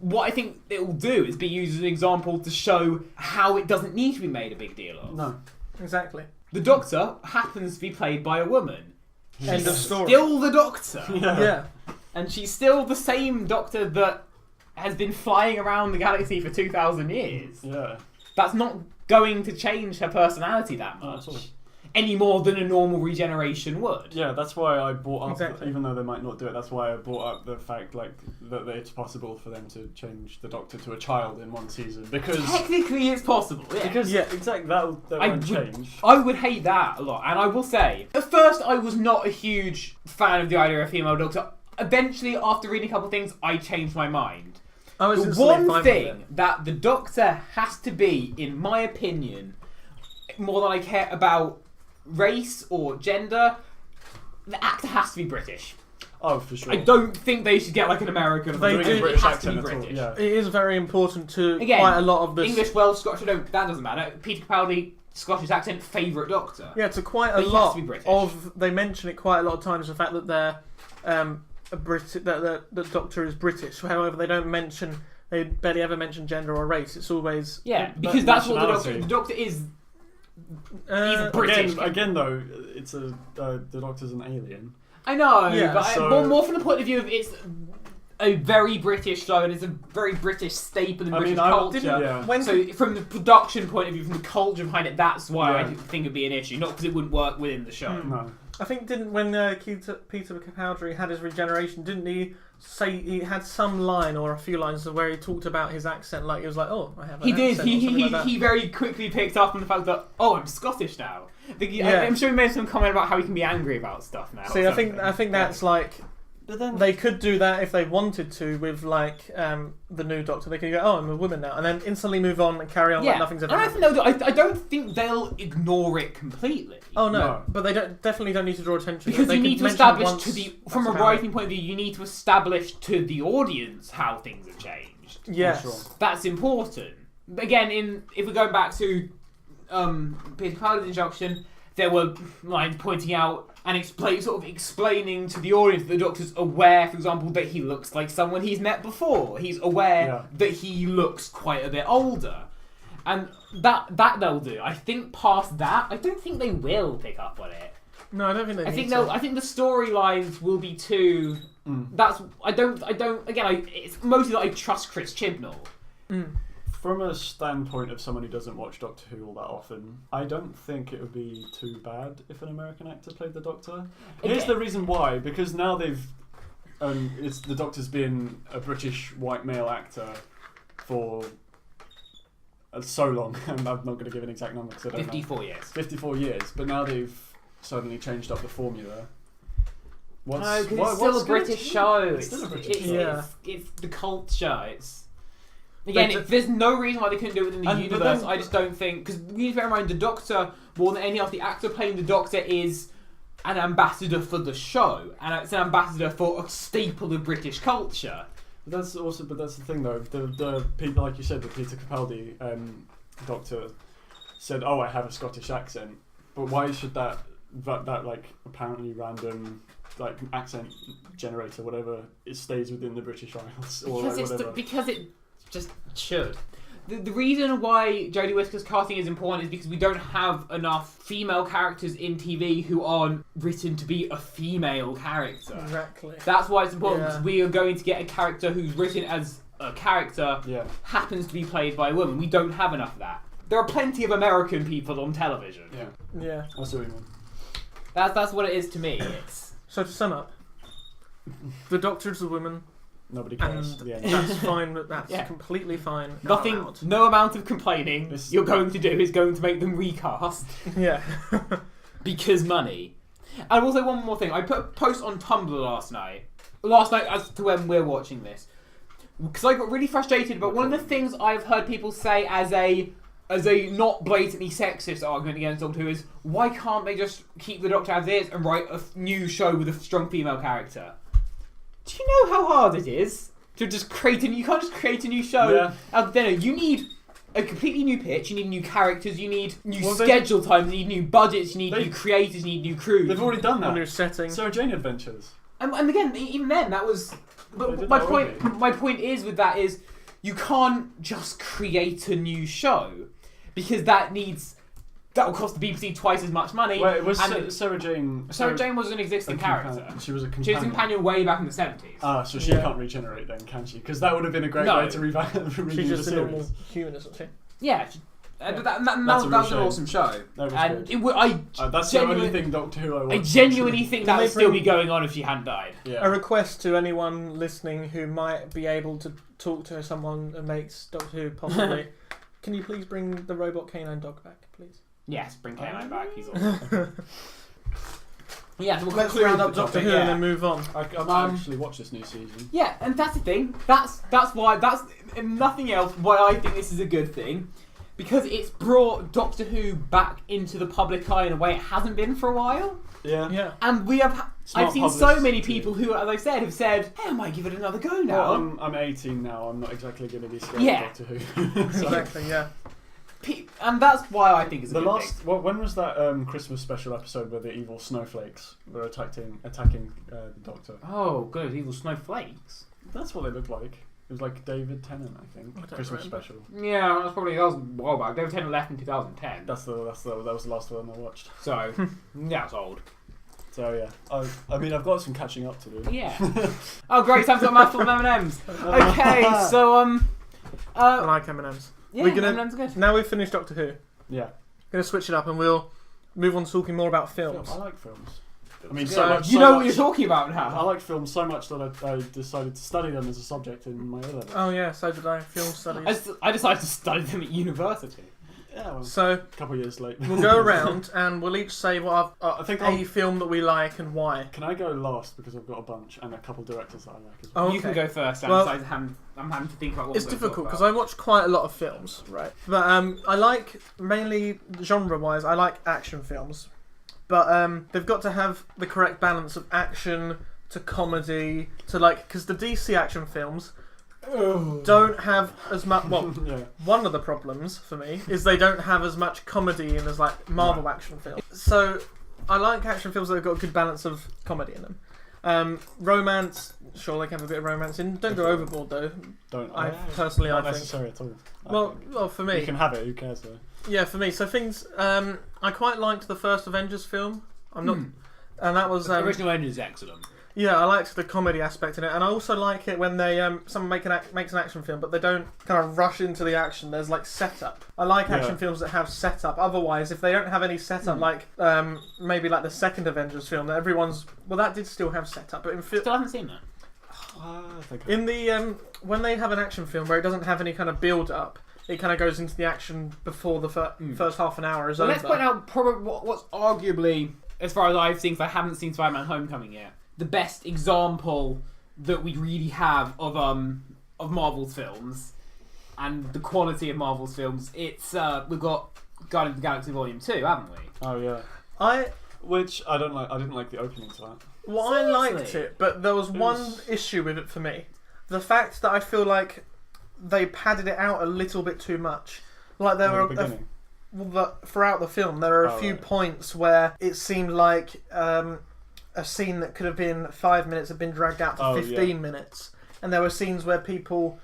What I think it will do is be used as an example to show how it doesn't need to be made a big deal of. No. Exactly. The Doctor happens to be played by a woman. End of story. Still the Doctor. Yeah. And she's still the same Doctor that has been flying around the galaxy for 2,000 years. Yeah. That's not going to change her personality that much. Any more than a normal regeneration would. Yeah, that's why I brought up, even though they might not do it, that's why I brought up the fact that it's possible for them to change the Doctor to a child in one season. Because technically it's possible, yeah. Because, exactly, that won't change. I would hate that a lot, and I will say, at first I was not a huge fan of the idea of a female Doctor. Eventually, after reading a couple of things, I changed my mind. The one thing that the Doctor has to be, in my opinion, more than I care about race or gender, the actor has to be British. Oh, for sure. I don't think they should get like an American. They do British accent at all. Yeah. It is very important to quite a lot of this. English, Welsh, Scottish, that doesn't matter. Peter Capaldi, Scottish accent, favourite Doctor. Yeah, to quite a lot of. They mention it quite a lot of times, the fact that they're that the Doctor is British. However, they don't mention. They barely ever mention gender or race. It's always because that's what the Doctor is. He's British. Again, though, it's the Doctor's an alien. I know, but more from the point of view of it's a very British show and it's a very British staple in British culture. So from the production point of view, from the culture behind it, that's why I think it'd be an issue, not because it wouldn't work within the show. No. I think when Peter Capaldi had his regeneration, didn't he say he had some line or a few lines where he talked about his accent, like he was like, "Oh, I have an accent." He very quickly picked up on the fact that I'm Scottish now. I'm sure he made some comment about how he can be angry about stuff now. See, I think that's like. But then they could do that if they wanted to with like the new Doctor. They could go, "Oh, I'm a woman now," and then instantly move on and carry on like nothing's ever happened. I don't think they'll ignore it completely. Oh no, but they definitely don't need to draw attention because you need to establish from a writing point of view, you need to establish to the audience how things have changed. Yes, that's important. But again, if we're going back to Peter Capaldi's introduction, there were lines pointing out and explaining to the audience that the Doctor's aware, for example, that he looks like someone he's met before. He's aware that he looks quite a bit older. And that they'll do. I think past that, I don't think they will pick up on it. No, I don't think they. I think the storylines will be too. That's I don't. Again, it's mostly that I trust Chris Chibnall. From a standpoint of someone who doesn't watch Doctor Who all that often, I don't think it would be too bad if an American actor played the Doctor. Here's the reason why: because now they've, the Doctor's been a British white male actor for so long, and I'm not going to give an exact number because I don't 54 years. 54 years, but now they've suddenly changed up the formula. No, because it's still a British show. It's still a British show. It's the culture. There's no reason why they couldn't do it within the universe. I just don't think, because you need to bear in mind the Doctor, more than any other, the actor playing the Doctor is an ambassador for the show, and it's an ambassador for a staple of British culture. But that's the thing though. The people, like you said, the Peter Capaldi Doctor said, "Oh, I have a Scottish accent," but why should that like apparently random like accent generator, whatever, it stays within the British Isles or whatever? Because it just should. The reason why Jodie Whittaker's casting is important is because we don't have enough female characters in TV who aren't written to be a female character. Exactly. That's why it's important, because we are going to get a character who's written as a character, happens to be played by a woman. We don't have enough of that. There are plenty of American people on television. Yeah. That's what we mean. That's what it is to me. So to sum up, the Doctor is a woman. Nobody cares. That's fine. That's completely fine. No amount of complaining you're going to do is going to make them recast. Yeah. Because money. And also one more thing. I put a post on Tumblr last night as to when we're watching this, because I got really frustrated about one of the things I've heard people say as a not blatantly sexist argument against Doctor Who is, why can't they just keep the Doctor as is and write a new show with a strong female character? Do you know how hard it is to just create you can't just create a new show out of dinner. You need a completely new pitch, you need new characters, you need new schedule times, you need new budgets, you need new creators, you need new crews. They've already done that. A new setting. Sarah Jane Adventures. And again, even then, that was... But my point is with that is, you can't just create a new show, because that will cost the BBC twice as much money. Wait, was Sarah Jane... Sarah Jane was an existing character. She was a companion. She was a companion way back in the 70s. Ah, so she can't regenerate then, can she? Because that would have been a great way to renew She's just the a normal series. human, isn't she? Yeah. But that was an awesome show. That was good. That's the only thing Doctor Who I watched. I genuinely think that would still be going on if she hadn't died. Yeah. A request to anyone listening who might be able to talk to someone that makes Doctor Who possibly. Can you please bring the robot canine dog back, please? Yes, bring Canine back. He's awesome. Yeah, so let's round up Doctor Who and then move on. I actually watched this new season. Yeah, and that's the thing. That's why. That's and nothing else. Why I think this is a good thing, because it's brought Doctor Who back into the public eye in a way it hasn't been for a while. Yeah. And we have. I've seen so many people who, as I said, have said, "Hey, I might give it another go now." Well, I'm 18 now. I'm not exactly going to be scared of Doctor Who. Exactly. Yeah. And that's why I think it's a good thing. When was that Christmas special episode where the evil snowflakes were attacking the Doctor? Oh, good, evil snowflakes. That's what they looked like. It was like David Tennant, I think. Christmas special. Yeah, that was a while back. David Tennant left in 2010. That was the last one I watched. So yeah, it's old. So yeah, I mean I've got some catching up to do. Yeah. Oh great, time for a mouthful of M&Ms. Okay, so I like M&Ms. Yeah, M&Ms are good. Now we've finished Doctor Who. Yeah. We're going to switch it up and we'll move on to talking more about films. I like films. I mean, what you're talking about now. I like films so much that I decided to study them as a subject in my O-levels. Oh yeah, so did I. Film studies. I decided to study them at university. Yeah, well, so a couple of years late. We'll go around and we'll each say what a film that we like and why. Can I go last because I've got a bunch and a couple of directors that I like as well? Oh, okay. You can go first. I'm having to think about what it's difficult because I watch quite a lot of films, right? But I like mainly genre-wise. I like action films, but they've got to have the correct balance of action to comedy to because the DC action films. Don't have as much. Well, one of the problems for me is they don't have as much comedy in as Marvel action films. So I like action films that have got a good balance of comedy in them. Romance, sure, they can have a bit of romance in. Don't go overboard though. Don't. I not necessary at all. Well, for me, you can have it. Who cares though? Yeah, for me. So things. I quite liked the first Avengers film. I'm not, and that was the original Avengers is excellent. Yeah, I liked the comedy aspect in it, and I also like it when they someone makes an action film, but they don't kind of rush into the action. There's like setup. I like action films that have setup. Otherwise, if they don't have any setup, like maybe like the second Avengers film, that that did still have setup, but still haven't seen that. In the when they have an action film where it doesn't have any kind of build up, it kind of goes into the action before the first half an hour is over. Let's point out probably what's arguably, as far as I've seen, because I haven't seen Spider-Man: Homecoming yet, the best example that we really have of Marvel's films and the quality of Marvel's films. It's we've got Guardians of the Galaxy Volume 2, haven't we? Oh yeah. Which I don't like. I didn't like the opening to that. Well, I liked it, but there was one issue with it for me. The fact that I feel like they padded it out a little bit too much. Like there were throughout the film, there are a few points where it seemed like a scene that could have been 5 minutes had been dragged out to 15 minutes, and there were scenes where people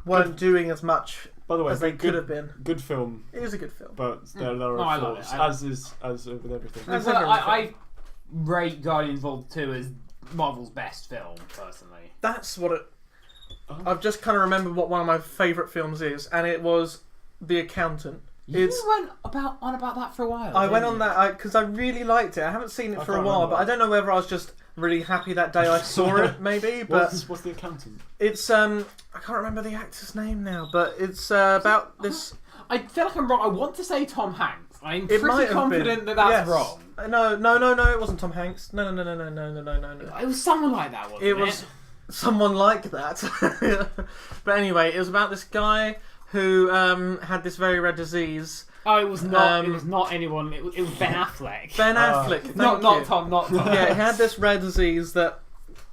weren't doing as much. By the way, as they could have been. Good film. It is a good film, but there are flaws, as with everything. I rate Guardians Volume 2 as Marvel's best film, personally. That's what it. I've just kind of remembered what one of my favourite films is, and it was The Accountant. You went on about that for a while. I went on that because I really liked it. I haven't seen it for a while, but I don't know whether I was just really happy that day I saw it, maybe. But what's The Accountant? It's I can't remember the actor's name now, but it's about this. I feel like I'm wrong. I want to say Tom Hanks. I'm pretty confident that that's wrong. No, it wasn't Tom Hanks. No. It was someone like that, wasn't it? It was someone like that. But anyway, it was about this guy who had this very rare disease. Oh, it was not. It was not anyone. It was Ben Affleck. Ben Affleck. Not Tom. Yeah, he had this rare disease that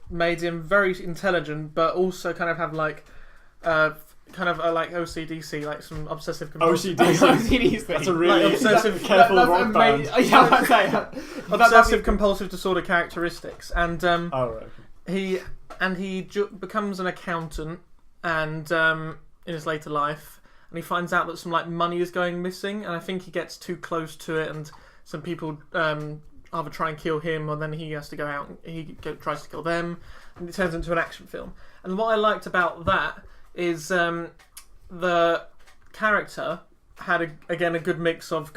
made him very intelligent, but also kind of have like, like OCDC, like some obsessive compulsive. OCDC. That's a really obsessive. Careful rock band. Yeah, I'd say obsessive compulsive disorder characteristics, and right. Okay. He becomes an accountant, and in his later life, and he finds out that some like money is going missing, and I think he gets too close to it, and some people either try and kill him, or then he has to go out and tries to kill them, and it turns into an action film. And what I liked about that is the character had a good mix of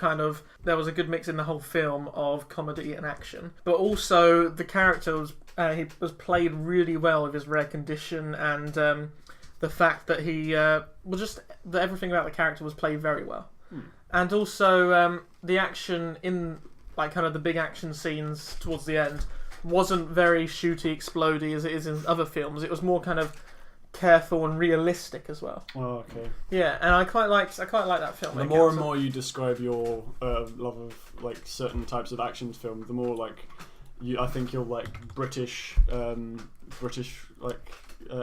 there was a good mix in the whole film of comedy and action, but also the character was he was played really well with his rare condition, and the fact that everything about the character was played very well. And also the action in like kind of the big action scenes towards the end wasn't very shooty, explodey as it is in other films. It was more kind of careful and realistic as well. Oh, okay. Yeah, and I quite like that film. The more and more you describe your love of like certain types of action film, the more like I think you'll like British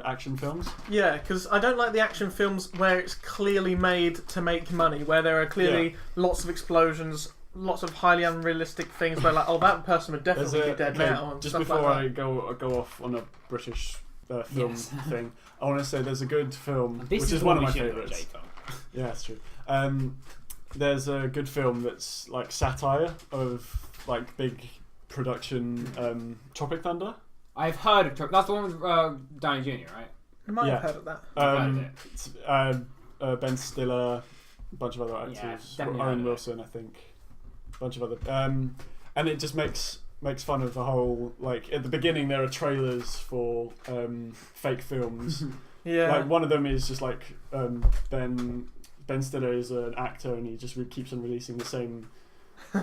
action films. Yeah, because I don't like the action films where it's clearly made to make money, where there are clearly lots of explosions, lots of highly unrealistic things where like, oh, that person would definitely be dead now. And just stuff before like I go off on a British film thing, I want to say there's a good film, which is one of my favourites. Yeah, that's true. There's a good film that's like satire of like big production, Tropic Thunder. I've heard of Tropic. That's the one with Downey Jr., right? I might have heard of that. Ben Stiller, a bunch of other actors. Owen Wilson, I think. A bunch of other. And it just makes fun of the whole, like, at the beginning there are trailers for fake films. Yeah. Like, one of them is just like Ben Stiller is an actor and he just keeps on releasing the same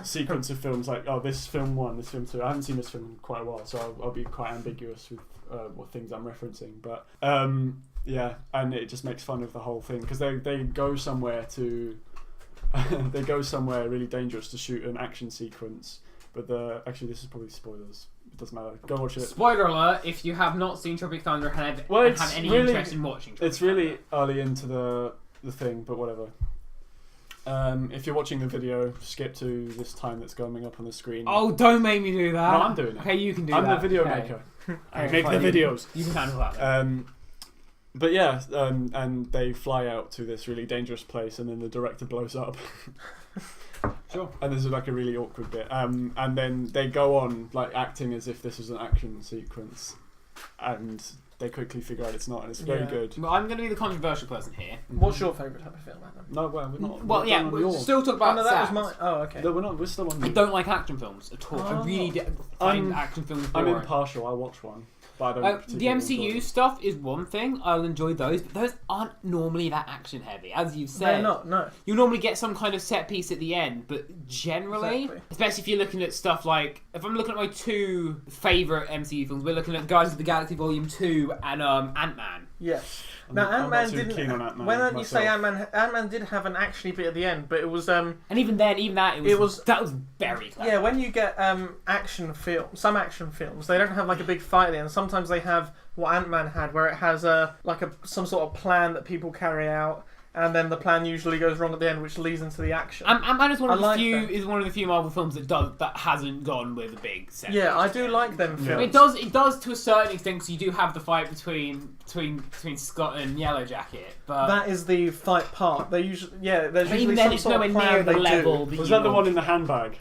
sequence of films, like, oh, this film 1, this film 2. I haven't seen this film in quite a while, so I'll be quite ambiguous with what things I'm referencing. But yeah, and it just makes fun of the whole thing because they go somewhere to they go somewhere really dangerous to shoot an action sequence. But actually, this is probably spoilers. It doesn't matter. Go watch it. Spoiler alert! If you have not seen Tropic Thunder and have any interest in watching Tropic Thunder. Really early into the thing, but whatever. If you're watching the video, skip to this time that's coming up on the screen. Oh, don't make me do that. No, I'm doing it. Okay, you can do that. I'm the video maker. I make the videos. You can handle that. But yeah, and they fly out to this really dangerous place, and then the director blows up. Sure. And there's like a really awkward bit. And then they go on like acting as if this was an action sequence, and they quickly figure out it's not, and it's very good. Well, I'm going to be the controversial person here. What's your favourite type of film, Adam? No, well, we're not. Well, yeah, we'll still talk about that was my... Oh, okay. No, we're not. We're still on. I don't like action films at all. I really find action films boring. I'm impartial. I watch one. But I don't the MCU stuff is one thing. I'll enjoy those, but those aren't normally that action heavy, as you've said. They're not, no. You normally get some kind of set piece at the end, but generally, especially if you're looking at stuff like, if I'm looking at my two favourite MCU films, we're looking at Guardians of the Galaxy Volume 2 and Ant-Man. Yes. Now, Ant-Man didn't... Ant-Man when you say Ant-Man did have an actually bit at the end, but it was... and even then, that was very clever. Yeah, when you get some action films, they don't have like a big fight at the end. Sometimes they have what Ant-Man had, where it has some sort of plan that people carry out, and then the plan usually goes wrong at the end, which leads into the action. Ant-Man is one of the few Marvel films that hasn't gone with a big set. Yeah, I do like them films. It does to a certain extent, because you do have the fight between Scott and Yellow Jacket, but that is the fight part. They usually there's usually then some it's sort nowhere of plan near the they level. do. Was that the one in the handbag?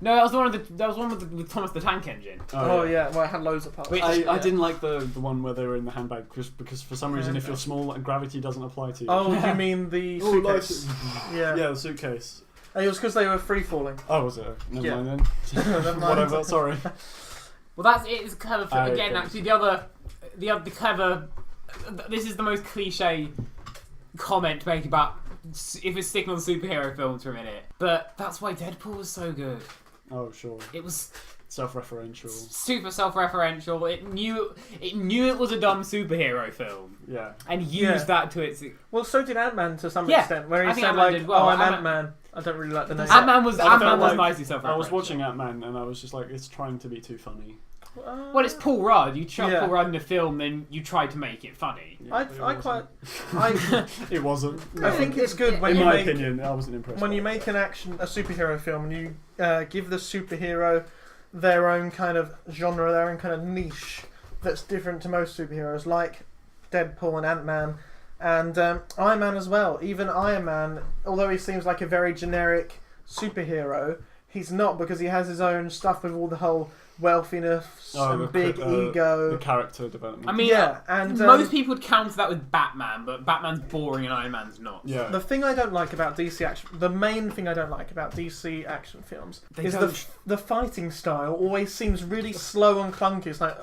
No, that was one with Thomas the Tank Engine. Oh yeah, well it had loads of parts. I didn't like the one where they were in the handbag because for some reason if you're small gravity doesn't apply to you. Oh, you mean the suitcase? Yeah, the suitcase. It was because they were free falling. Oh, was it? Never mind then. Whatever. Sorry. Well, that's it. It's clever. Again, actually, the clever. This is the most cliche comment to make about if it's sticking on superhero films for a minute, but that's why Deadpool was so good. Oh, sure. It was self-referential. Super self-referential. It knew it was a dumb superhero film. Yeah. And used that to its... Well, so did Ant-Man to some extent, where he said I'm Ant-Man. I don't really like the name. Ant-Man was nicely self-referential. I was watching Ant-Man and I was just like, it's trying to be too funny. Well, it's Paul Rudd. You chuck Paul Rudd in a film, then you try to make it funny. Yeah, it wasn't. I think it's good when in my opinion, I wasn't impressed. When you make a superhero film, and you give the superhero their own kind of genre, their own kind of niche that's different to most superheroes, like Deadpool and Ant-Man, and Iron Man as well. Even Iron Man, although he seems like a very generic superhero, he's not, because he has his own stuff with all the whole wealthiness and big ego. The character development. I mean, and most people would counter that with Batman, but Batman's boring and Iron Man's not. Yeah. The thing I don't like about DC action, the main thing I don't like about DC action films is the fighting style always seems really slow and clunky. It's like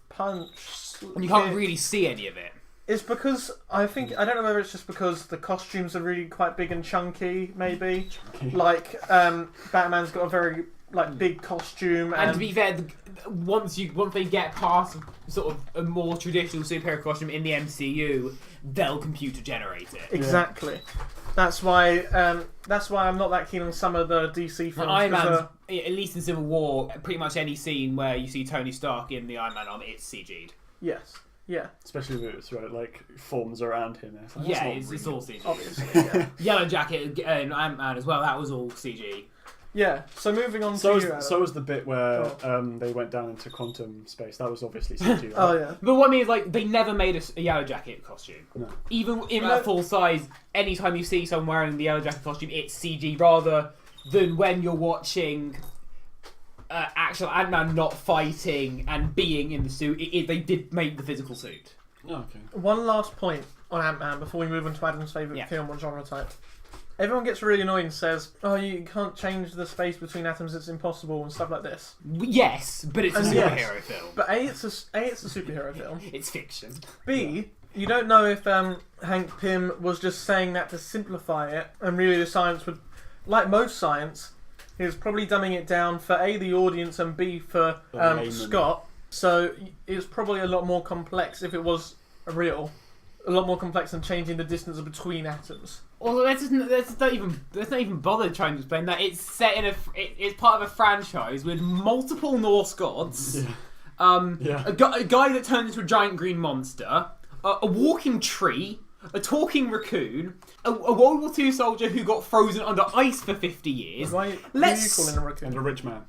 punch. And you can't really see any of it. It's because I don't know whether it's just because the costumes are really quite big and chunky, maybe. Like Batman's got a very big costume, and to be fair, once they get past sort of a more traditional superhero costume in the MCU, they'll computer generate it. Exactly. Yeah. That's why I'm not that keen on some of the DC films. Iron Man's, at least in Civil War, pretty much any scene where you see Tony Stark in the Iron Man armor, it's CG'd. Yes. Yeah. Especially if it's forms around him. It's all CG. Obviously. Yeah. Yellow Jacket and Ant-Man as well. That was all CG. Yeah, so moving on so was the bit where they went down into quantum space. That was obviously CG, right? Oh, yeah. But what I mean is, they never made a Yellow Jacket costume. No. Even in that full size, anytime you see someone wearing the Yellow Jacket costume, it's CG, rather than when you're watching actual Ant-Man not fighting and being in the suit. They did make the physical suit. Oh, okay. One last point on Ant-Man before we move on to Adam's favourite film or genre type. Everyone gets really annoyed and says, "Oh, you can't change the space between atoms; it's impossible," and stuff like this. Yes, but it's a superhero film. But A, it's a superhero film. It's fiction. B, you don't know if Hank Pym was just saying that to simplify it, and really the science would, like most science, he was probably dumbing it down for A, the audience, and B, for Scott. So it's probably a lot more complex if it was real. A lot more complex than changing the distance between atoms. Although let's not even bother trying to explain that. It's set in it's part of a franchise with multiple Norse gods, a guy that turns into a giant green monster, a walking tree, a talking raccoon, a World War II soldier who got frozen under ice for 50 years. Why are you calling a raccoon? And a rich man.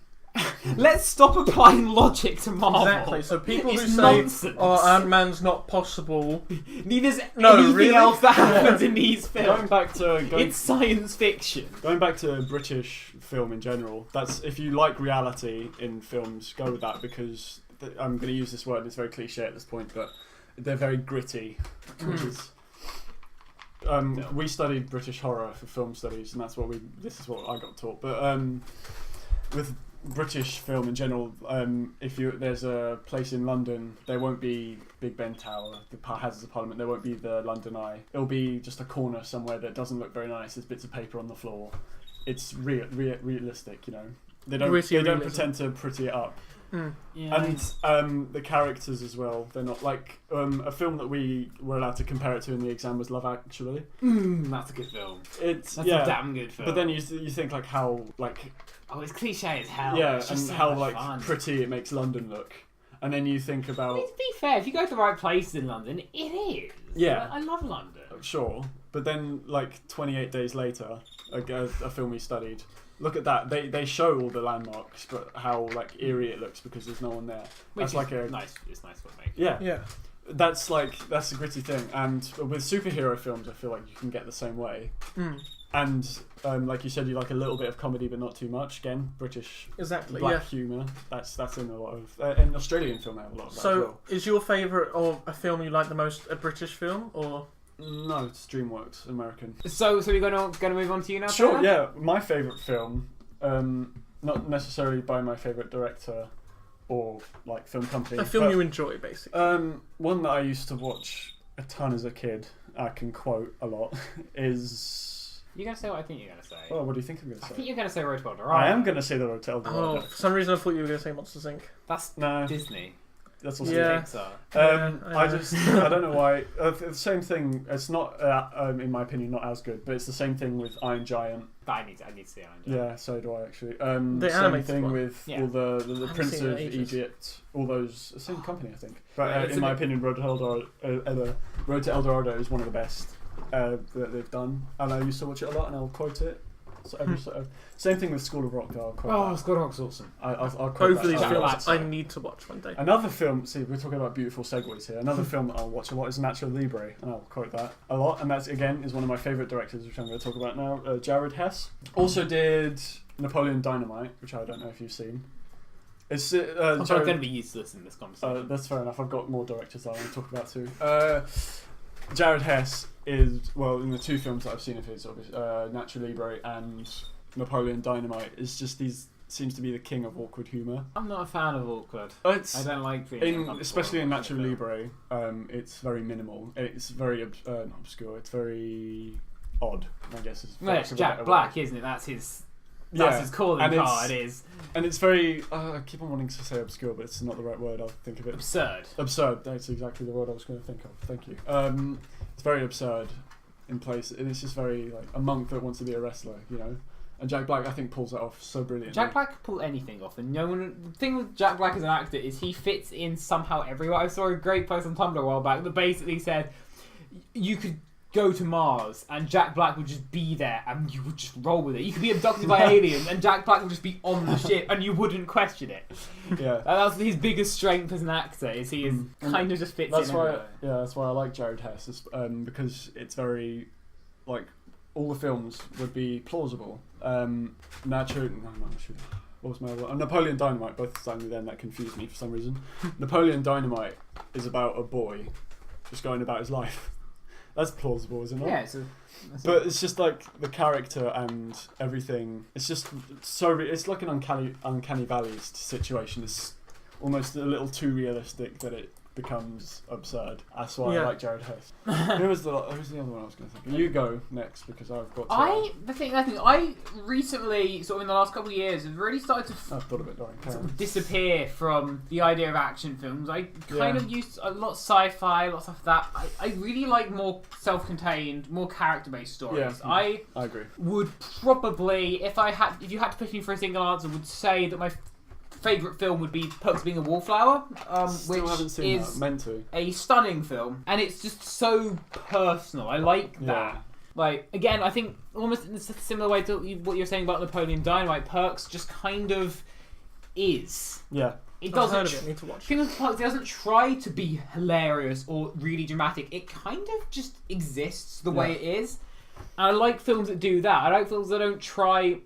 Let's stop applying logic to Marvel. Exactly. So people it's who say, nonsense. Ant-Man's not possible. Neither's anything else that happens in these films. It's science fiction. Going back to British film in general, that's if you like reality in films, go with that because I'm going to use this word. And it's very cliche at this point, but they're very gritty. We studied British horror for film studies, and this is what I got taught. But with British film in general, if there's a place in London, there won't be Big Ben Tower, the Houses of Parliament. There won't be the London Eye. It'll be just a corner somewhere that doesn't look very nice. There's bits of paper on the floor. It's realistic, you know. They don't pretend to pretty it up. Yeah. And the characters as well. They're not like a film that we were allowed to compare it to in the exam was Love Actually. That's a good film. That's a damn good film. But then you think like how like. Oh, it's cliche as hell. Yeah, and how like pretty it makes London look, and then you think about. To be fair, if you go to the right places in London, it is. Yeah, I love London. Sure, but then like 28 days later, a film we studied. Look at that. They show all the landmarks, but how like eerie it looks because there's no one there. That's like nice. It's nice filmmaking. Yeah. That's a gritty thing, and with superhero films, I feel like you can get the same way. And like you said, you like a little bit of comedy, but not too much. Again, British black humour. That's in a lot of in Australian film. They have a lot of that as well. Is your favourite of a film you like the most a British film or? No, it's DreamWorks, American. So we're gonna move on to you now. Sure. Taylor? Yeah, my favourite film, not necessarily by my favourite director or like film company. A film you enjoy, basically. One that I used to watch a ton as a kid. I can quote a lot. Is. You're going to say what I think you're going to say. Well, what do you think I'm going to say? I think you're going to say Road to El Dorado. I am going to say the Road to El Dorado. Oh, for some reason I thought you were going to say Monsters Inc. That's Disney. That's also Pixar. I don't know why. The same thing. It's not, in my opinion, not as good, but it's the same thing with Iron Giant. I need to see Iron Giant. Yeah, so do I actually. The same thing with all the Prince of Egypt. All those same company, I think. But in my opinion, Road to El Dorado is one of the best. That they've done, and I used to watch it a lot, and I'll quote it. So same thing with School of Rock. I'll quote School of Rock's awesome. I'll quote both of these films I need to watch one day. Another film. See, we're talking about beautiful segues here. Another film that I'll watch a lot is Nacho Libre, and I'll quote that a lot. And that's again is one of my favourite directors, which I'm going to talk about now. Jared Hess also did Napoleon Dynamite, which I don't know if you've seen. It's I'm going to be useless in this conversation. That's fair enough. I've got more directors that I want to talk about too. Jared Hess is, well, in the two films that I've seen of his, obviously, Nacho Libre and Napoleon Dynamite, seems to be the king of awkward humour. I'm not a fan of awkward. I don't like being especially in Nacho Libre, it's very minimal. It's very not obscure. It's very odd, I guess. It's Jack Black, isn't it? That's his calling card. And it's very. I keep on wanting to say obscure, but it's not the right word. I'll think of it. Absurd. Absurd. That's exactly the word I was going to think of. Thank you. It's very absurd in place, and it's just very like a monk that wants to be a wrestler, you know. And Jack Black, I think, pulls that off so brilliantly. Jack Black can pull anything off, and the thing with Jack Black as an actor is he fits in somehow everywhere. I saw a great post on Tumblr a while back that basically said you could go to Mars and Jack Black would just be there and you would just roll with it. You could be abducted by aliens and Jack Black would just be on the ship and you wouldn't question it. Yeah, that's his biggest strength as an actor. Is he is kind of just fits in. That's why I like Jared Hess, because it's very like all the films would be plausible. Napoleon Dynamite. Both starting with them, that confused me for some reason. Napoleon Dynamite is about a boy just going about his life. That's plausible, isn't it? Yeah, but it's just like the character and everything. It's just so. It's like an uncanny valley situation. It's almost a little too realistic that it becomes absurd. That's why I like Jared Hess. Who's the other one I was going to think? You go next because I've got. I recently, sort of in the last couple of years, have really started to sort of disappear from the idea of action films. I kind of used a lot of sci-fi, lots of that. I really like more self-contained, more character-based stories. Yeah, I agree. Would probably, if you had to push me for a single answer, would say that my favourite film would be Perks of Being a Wallflower, Still which haven't seen is that. Meant to. a stunning film, and it's just so personal. I like that. Like, again, I think almost in a similar way to what you're saying about Napoleon Dynamite, Perks just kind of is. Yeah. It doesn't. I've heard of it. I need to watch. Perks doesn't try to be hilarious or really dramatic. It kind of just exists the way it is. And I like films that do that. I like films that don't try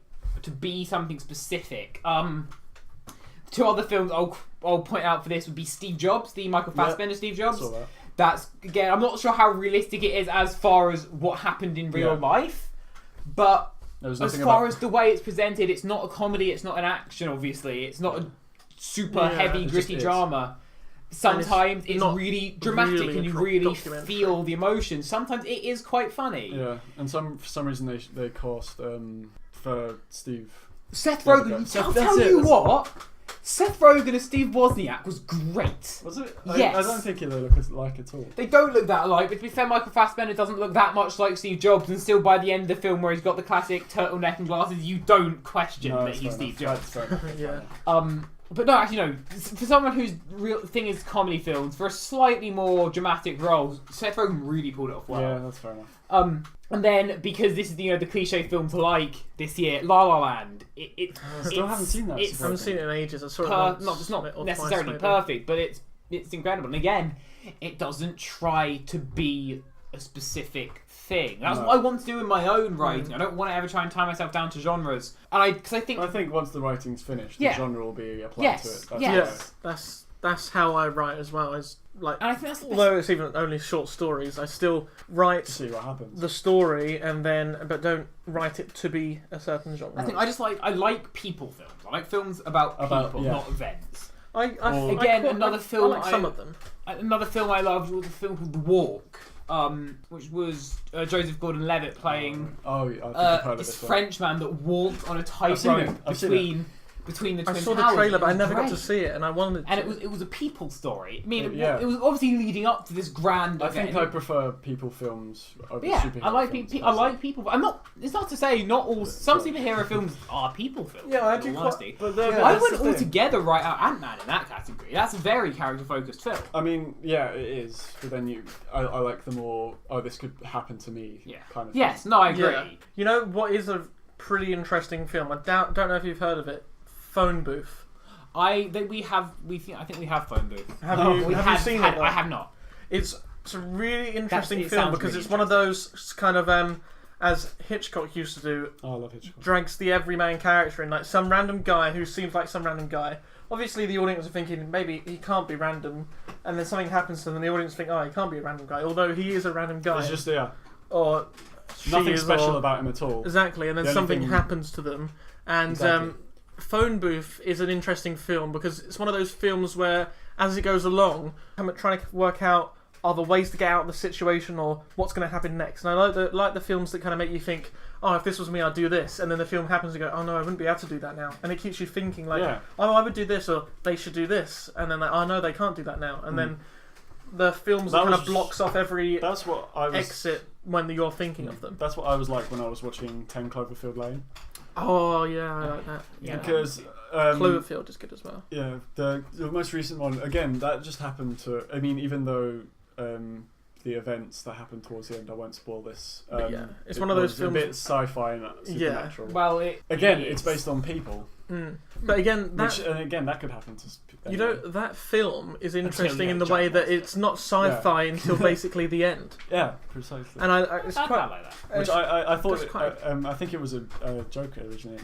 to be something specific. Two other films I'll point out for this would be Steve Jobs, the Michael Fassbender Steve Jobs. Saw that. That's, again, I'm not sure how realistic it is as far as what happened in real life, but as far as the way it's presented, it's not a comedy, it's not an action, obviously. It's not a super heavy, gritty drama. Sometimes it's really dramatic and you really feel the emotion. Sometimes it is quite funny. Yeah, and for some reason they cast for Steve. Seth Rogen. Tell you what, Seth Rogen as Steve Wozniak was great. Was it? Yes. I don't think they look alike at all. They don't look that alike, but to be fair, Michael Fassbender doesn't look that much like Steve Jobs, and still by the end of the film where he's got the classic turtleneck and glasses, you don't question that he's Steve Jobs. But no, actually no. For someone whose real thing is comedy films, for a slightly more dramatic role, Seth Rogen really pulled it off well. Yeah, that's fair enough. And then because this is the cliche film to like this year, La La Land. I still haven't seen that. I haven't seen it in ages. I saw it it's not necessarily perfect, but it's incredible. And again, it doesn't try to be a specific thing. That's what I want to do in my own writing. I don't want to ever try and tie myself down to genres. And I think once the writing's finished, the genre will be applied to it. That's how I write as well. Is like, and I think that's although it's even only short stories, I still write to see what happens. The story, but don't write it to be a certain genre. I like people films. I like films about people, not events. Another film. I like some of them. Another film I loved was a film called The Walk, which was Joseph Gordon-Levitt playing this Frenchman that walked on a tightrope between the Twin Towers. I saw the trailer, but I never got to see it, and I wanted to. And it was a people story. I mean, it was obviously leading up to this grand event. I think I prefer people films over superhero I like films. I like people. It's not to say not all. Some superhero films are people films. Yeah, I do. I wouldn't altogether write out Ant-Man in that category. That's a very character-focused film. I mean, yeah, it is. But then I like the more, this could happen to me kind of Yes, no, I agree. Yeah. You know what is a pretty interesting film? I don't know if you've heard of it. Phone Booth. I think we have Phone Booth. Have you seen it? I have not. It's a really interesting film because it's one of those kind of as Hitchcock used to do. Oh, I love Hitchcock. Drags the everyman character in, like some random guy who seems like some random guy. Obviously, the audience are thinking maybe he can't be random, and then something happens to them, and the audience think, he can't be a random guy, although he is a random guy. It's just or nothing special about him at all. Exactly, and then something happens to them, and Phone Booth is an interesting film because it's one of those films where, as it goes along, I'm trying to work out are the ways to get out of the situation or what's going to happen next. And I like the films that kind of make you think, if this was me, I'd do this. And then the film happens and you go, oh no, I wouldn't be able to do that now. And it keeps you thinking I would do this or they should do this. And then no, they can't do that now. And then the films kind of blocks off every exit when you're thinking of them. That's what I was like when I was watching 10 Cloverfield Lane. Oh yeah, I like that. Yeah. Because Cloverfield is good as well. Yeah, the most recent one again. That just happened to. I mean, even though the events that happened towards the end, I won't spoil this. It's one of those films. A bit sci-fi and supernatural. Yeah. Well, it's based on people. But again, that could happen to. That film is interesting in the way that it's not sci-fi until basically the end. Yeah, precisely. And it's quite like that. Which I thought. I think it was a joke originally.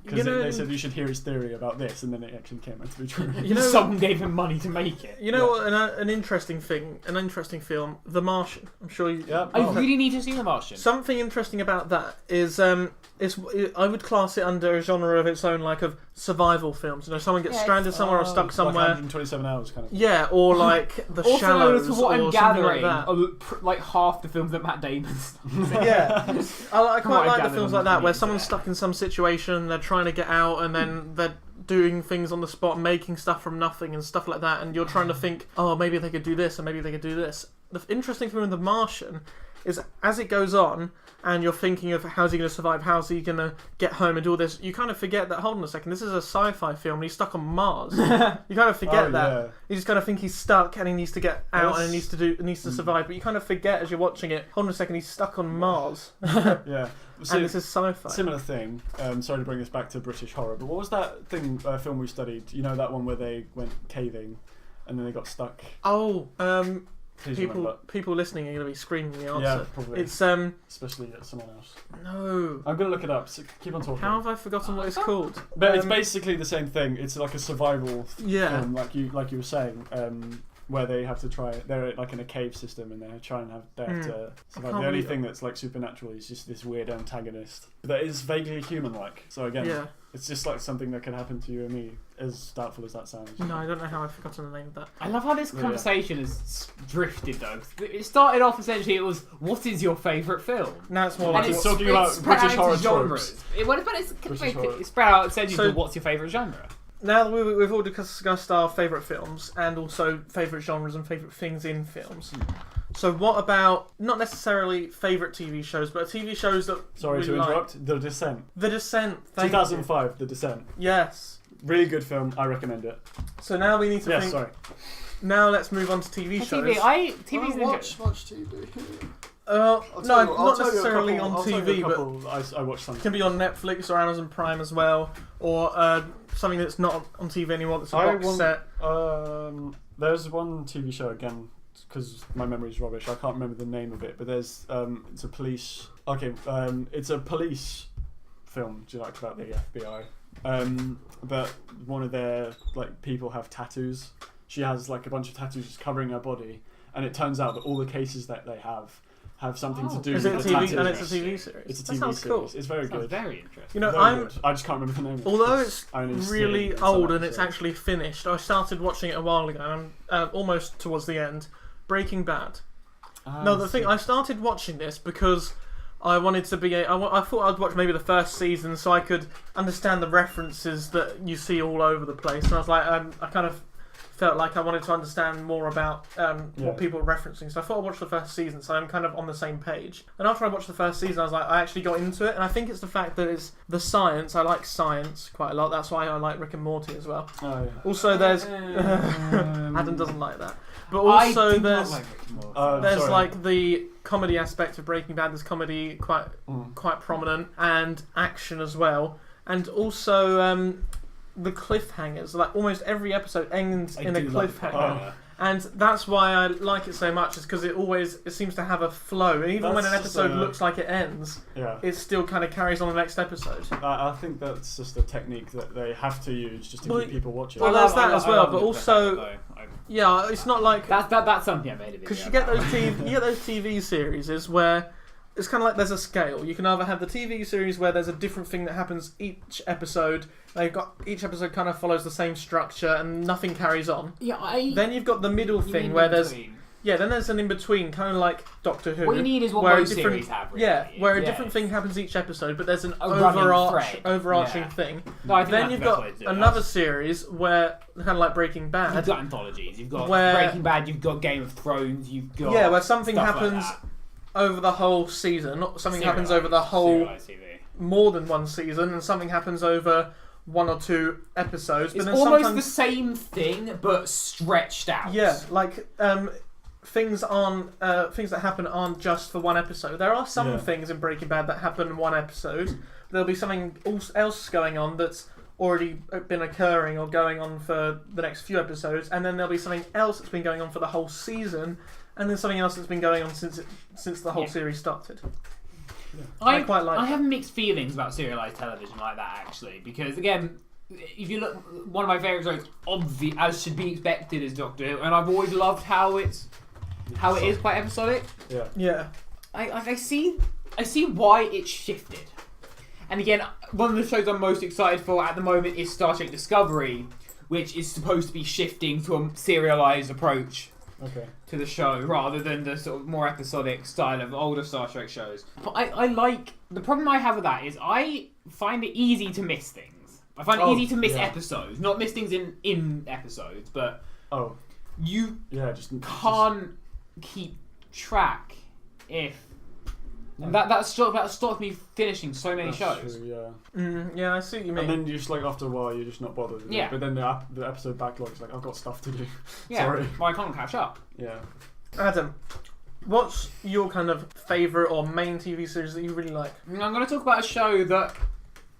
Because they said you should hear his theory about this, and then it actually came out to be true. Someone gave him money to make it. An interesting film, The Martian. I'm sure you. Yeah. I really need to see The Martian. Something interesting about that is I would class it under a genre of its own, like of survival films. Someone gets stranded somewhere or stuck somewhere. Like 127 hours kind of. Yeah, or like The Shallows. Also, what I'm gathering, like half the films that Matt Damon's. Yeah, I quite like the films like that where someone's stuck in some situation, they're trying to get out, and then they're doing things on the spot, making stuff from nothing and stuff like that, and you're trying to think, maybe they could do this, and maybe they could do this. The interesting thing with The Martian is as it goes on, and you're thinking of how's he going to survive, how's he going to get home and do all this, you kind of forget that, hold on a second, this is a sci-fi film and he's stuck on Mars. You kind of forget that. Yeah. You just kind of think he's stuck and he needs to get out and he needs to survive, but you kind of forget as you're watching it, hold on a second, he's stuck on Mars. Yeah. So, and this is sci-fi. Similar thing, sorry to bring this back to British horror, but what was that film we studied? You know that one where they went caving and then they got stuck? Oh, people listening are going to be screaming the answer. Yeah, probably. It's especially someone else. No. I'm going to look it up. So keep on talking. How have I forgotten what it's called? But it's basically the same thing. It's like a survival film, like you were saying, where they have to try. They're like in a cave system, and they have to survive. The only thing that's like supernatural is just this weird antagonist that is vaguely human-like. So again, it's just like something that can happen to you and me, as doubtful as that sounds. No, I don't know how I've forgotten the name of that. I love how this conversation has drifted though. It started off essentially, it was, what is your favourite film? Now it's more like it's talking about British horror genres. It's spread out essentially to what's your favourite genre. Now that we've all discussed our favourite films and also favourite genres and favourite things in films. So what about, not necessarily favourite TV shows, but TV shows that Sorry to interrupt, The Descent. The Descent, 2005, The Descent. Yes. Really good film, I recommend it. So now we need to think... sorry. Now let's move on to TV shows. TV's watch TV. Not necessarily on TV, but I watch something. It can be on Netflix or Amazon Prime as well, or something that's not on TV anymore. That's a box set. There's one TV show again, because my memory's rubbish. I can't remember the name of it, but there's it's a police. Okay, it's a police film. Do you like about the FBI? But one of their people have tattoos. She has a bunch of tattoos just covering her body, and it turns out that all the cases that they have something to do with the tattoos. And it's a TV series. It's a TV series. Cool. It's very good. Very interesting. You know, I just can't remember the name. Although it's really old and it's actually finished, I started watching it a while ago. And I'm almost towards the end. Breaking Bad. I started watching this because I wanted to be. I thought I'd watch maybe the first season so I could understand the references that you see all over the place. And I was like, I kind of felt like I wanted to understand more about what people were referencing. So I thought I'd watch the first season, so I'm kind of on the same page. And after I watched the first season, I was like, I actually got into it. And I think it's the fact that it's the science. I like science quite a lot. That's why I like Rick and Morty as well. Oh, yeah. Also, there's... Adam doesn't like that. But also there's the comedy aspect of Breaking Bad. There's comedy quite prominent, and action as well. And also... the cliffhangers, almost every episode ends in a cliffhanger, and that's why I like it so much. Is because it seems to have a flow, and even when an episode looks like it ends, it still kind of carries on the next episode. I think that's just a technique that they have to use just to keep people watching. Well, there's that as well, but also, it's not like that's something I made. Because you get those TV series where. It's kind of like there's a scale. You can either have the TV series where there's a different thing that happens each episode. Each episode kind of follows the same structure and nothing carries on. Then you've got the middle thing where there's then there's an in between, kind of like Doctor Who. What you need is what most series have. Really. Where a different thing happens each episode, but there's an overarching thing. Then you've got another series where kind of like Breaking Bad. You've got anthologies. You've got Breaking Bad. You've got Game of Thrones. You've got where something happens. Over the whole season, something happens over the whole more than one season, and something happens over one or two episodes. It's almost the same thing, but stretched out. Yeah, things that happen aren't just for one episode. There are some things in Breaking Bad that happen in one episode. There'll be something else going on that's already been occurring or going on for the next few episodes, and then there'll be something else that's been going on for the whole season. And then something else that's been going on since the whole series started. Yeah. I have mixed feelings about serialized television like that, actually, because again, if you look, one of my favourite shows, obviously, as should be expected, is Doctor Who, and I've always loved how it is quite episodic. Yeah. I see why it's shifted, and again, one of the shows I'm most excited for at the moment is Star Trek Discovery, which is supposed to be shifting to a serialized approach. To the show rather than the sort of more episodic style of older Star Trek shows. But I like... The problem I have with that is I find it easy to miss things. I find it easy to miss episodes. Not miss things in episodes, but... you can't keep track if And that stopped me finishing so many shows. True, yeah. Yeah, I see what you mean. And then you just like after a while you're just not bothered. Yeah. But then the episode backlog is like I've got stuff to do. Yeah. Sorry. Well, I can't catch up. Yeah. Adam, what's your kind of favourite or main TV series that you really like? I'm going to talk about a show that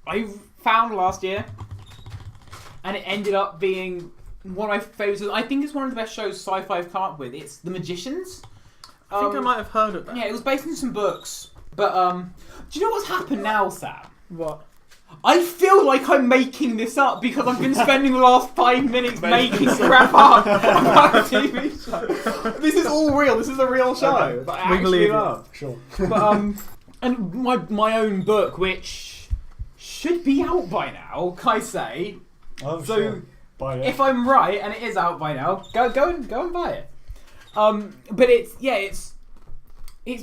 I found last year, and it ended up being one of my favourites. I think it's one of the best shows sci-fi have come up with. It's The Magicians. I think I might have heard of that. Yeah, it was based on some books. But, do you know what's happened now, Sam? What? I feel like I'm making this up because I've been spending the last 5 minutes making crap up about a TV show. This is all real. This is a real show. Okay. That I We actually believe you. love. Sure. But, and my own book, which should be out by now, can I say? Oh, So, sure. Buy it. if I'm right, and it is out by now, go and buy it. But it's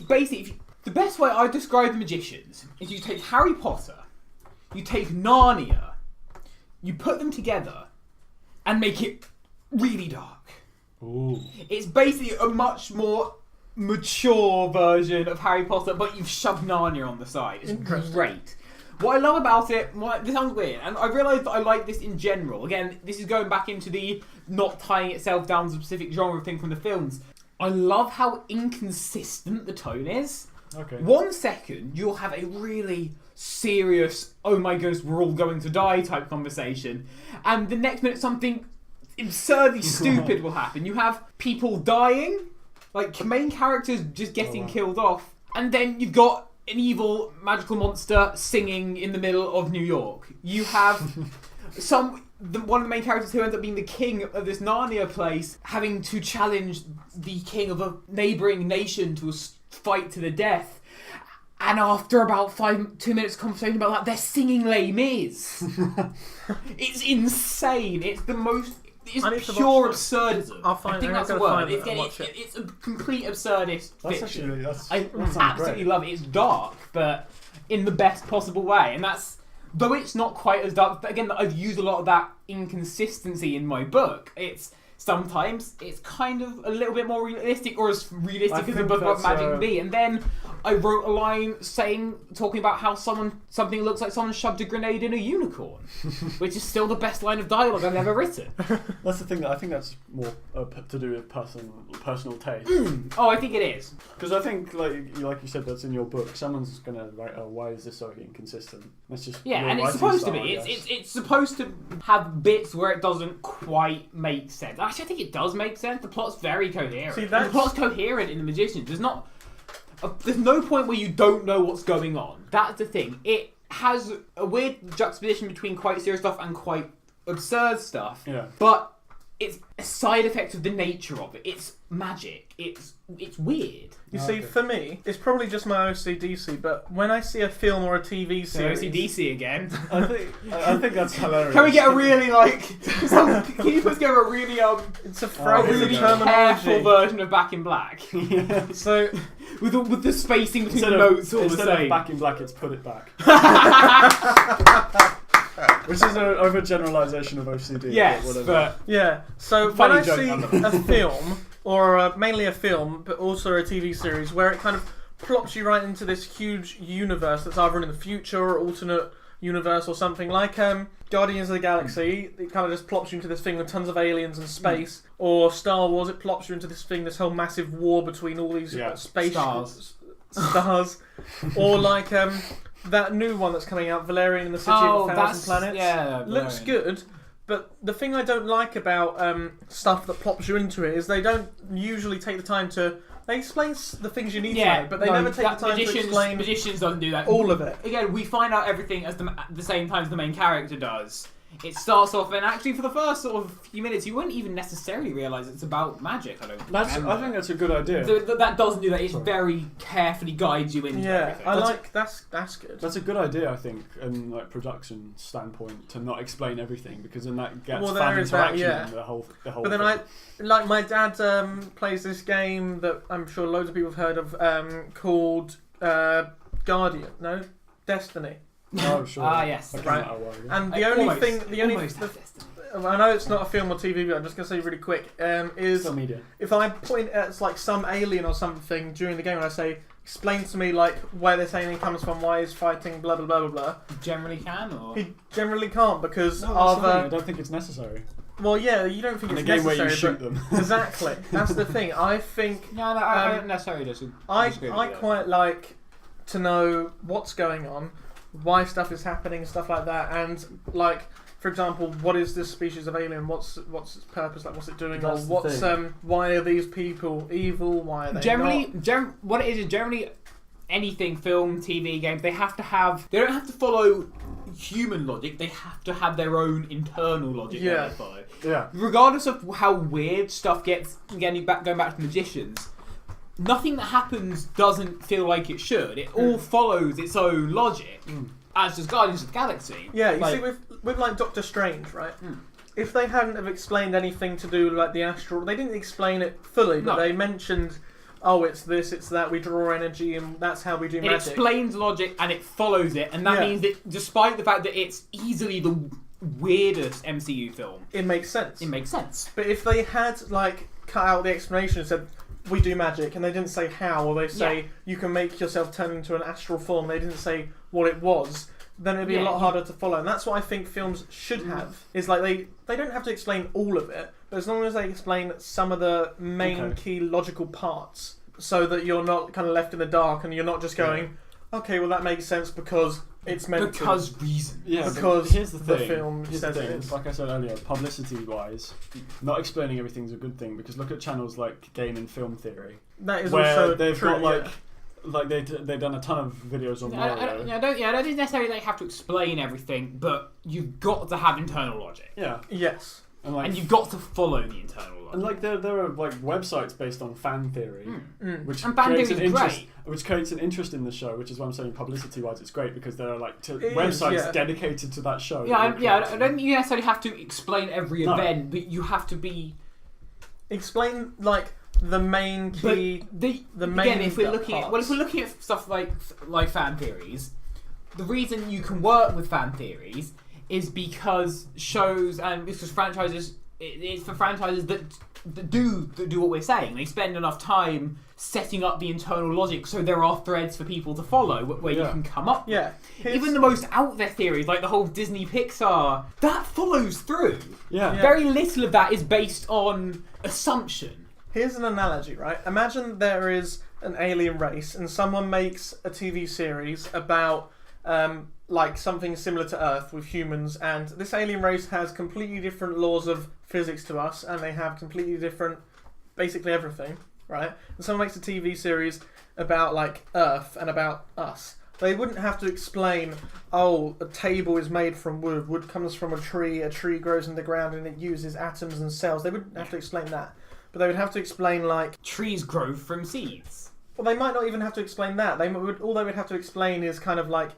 basically, the best way I describe The Magicians is you take Harry Potter, you take Narnia, you put them together, and make it really dark. Ooh. It's basically a much more mature version of Harry Potter, but you've shoved Narnia on the side. It's great. What I love about it, this sounds weird, and I realised that I like this in general. Again, this is going back into the not tying itself down to a specific genre thing from the films. I love how inconsistent the tone is. Okay. 1 second, you'll have a really serious, oh my goodness, we're all going to die type conversation. And the next minute, something absurdly stupid will happen. You have people dying, like main characters just getting killed off. And then you've got an evil magical monster singing in the middle of New York. You have one of the main characters who ends up being the king of this Narnia place having to challenge the king of a neighbouring nation to a fight to the death. And after about 2 minutes of conversation about that, they're singing Les Mis. It's insane. It's the most... It's pure absurdism. I think that's the word. It's a complete absurdist fiction. I absolutely love it. It's dark, but in the best possible way. And that's... Though it's not quite as dark, but again, I've used a lot of that inconsistency in my book. Sometimes it's kind of a little bit more realistic, or as realistic as a book about magic can be. And then I wrote a line talking about how something looks like someone shoved a grenade in a unicorn, which is still the best line of dialogue I've ever written. That's the thing. I think that's more to do with personal taste. Oh, I think it is. Because I think, like you said, that's in your book. Someone's gonna write, "Oh, why is this so inconsistent?" That's just and it's supposed to be. It's supposed to have bits where it doesn't quite make sense. Actually, I think it does make sense. The plot's very coherent. The plot's coherent in The Magicians. There's no point where you don't know what's going on. That's the thing. It has a weird juxtaposition between quite serious stuff and quite absurd stuff. Yeah. But it's a side effect of the nature of it. It's magic. It's weird. You see, for me, it's probably just my OCDC, but when I see a film or a TV series... OCDC again. I think that's hilarious. Can we get a really, can you put together a really, it's a really careful version of Back in Black? Yeah. So... with the spacing between the notes all the same. Instead of Back in Black, it's Put It Back. Which is an overgeneralization of OCD. Yes, but... Yeah, so when I see a film... or mainly a film, but also a TV series, where it kind of plops you right into this huge universe that's either in the future or alternate universe or something. Like Guardians of the Galaxy, it kind of just plops you into this thing with tons of aliens and space. Or Star Wars, it plops you into this thing, this whole massive war between all these space stars. Or like that new one that's coming out, Valerian and the City of a Thousand Planets. Yeah, looks good. But the thing I don't like about stuff that plops you into it is they don't usually take the time to... They explain the things you need to know, but they never take the time to explain... Magicians doesn't do that. All of it. Again, we find out everything at the same time as the main character does. It starts off, and actually for the first sort of few minutes, you wouldn't even necessarily realise it's about magic, I think that's a good idea. That doesn't do that. It very carefully guides you into everything. That's good. That's a good idea, I think, in production standpoint, to not explain everything, because then that gets fan interaction and the whole But then my dad plays this game that I'm sure loads of people have heard of, called Destiny. Oh, sure. Yes. Right. And the only thing, I know it's not a film or TV, but I'm just going to say really quick, is media. If I point at some alien or something during the game and I say, explain to me like where this alien comes from, why he's fighting, blah blah blah blah blah. He generally can, or he generally can't because I don't think it's necessary. Well, yeah, you don't think in it's a game necessary, where you shoot them. Exactly, that's the thing. I think. I don't necessarily disagree. I quite like to know what's going on, why stuff is happening, stuff like that, and like, for example, what is this species of alien? What's its purpose? Like, what's it doing? That's or what's why are these people evil? Why are they what it is generally anything, film, TV, games. They don't have to follow human logic. They have to have their own internal logic that they follow. Yeah. Regardless of how weird stuff gets, going back to magicians. Nothing that happens doesn't feel like it should. It all follows its own logic, as does Guardians of the Galaxy. Yeah, you see, with like Doctor Strange, right? If they hadn't have explained anything to do with like the astral, they didn't explain it fully, but they mentioned, oh, it's this, it's that, we draw energy, and that's how we do magic. It explains logic and it follows it, and that means that despite the fact that it's easily the weirdest MCU film, it makes sense. But if they had like cut out the explanation and said, we do magic, and they didn't say how, or they say you can make yourself turn into an astral form, they didn't say what it was, then it'd be a lot harder to follow. And that's what I think films should have, is like they don't have to explain all of it, but as long as they explain some of the main key logical parts, so that you're not kind of left in the dark and you're not just going, okay, well that makes sense because it's meant to. Reason. Yeah, because here's the thing. Film says it is. Like I said earlier, publicity-wise, not explaining everything is a good thing, because look at channels like Game and Film Theory. That is where also they've true, got they've done a ton of videos on Mario. I don't think necessarily they have to explain everything, but you've got to have internal logic. Yeah. Yes. And you've got to follow the internal logic. And like there are like websites based on fan theory, which creates an interest in the show, which is why I'm saying publicity-wise it's great, because there are like websites dedicated to that show. I don't think you necessarily have to explain every event, but you have to explain like the main key. If we're looking at stuff like fan theories, the reason you can work with fan theories is because shows and because franchises. It's for franchises that do what we're saying. They spend enough time setting up the internal logic, so there are threads for people to follow where you can come up. Yeah. Even the most out there theories, like the whole Disney Pixar, that follows through. Yeah. Very little of that is based on assumption. Here's an analogy, right? Imagine there is an alien race and someone makes a TV series about like something similar to Earth with humans, and this alien race has completely different laws of physics to us, and they have completely different, basically everything, right? And someone makes a TV series about like Earth and about us. They wouldn't have to explain, oh, a table is made from wood, wood comes from a tree grows in the ground and it uses atoms and cells. They wouldn't have to explain that. But they would have to explain like... trees grow from seeds. Well, they might not even have to explain that. All they would have to explain is kind of like...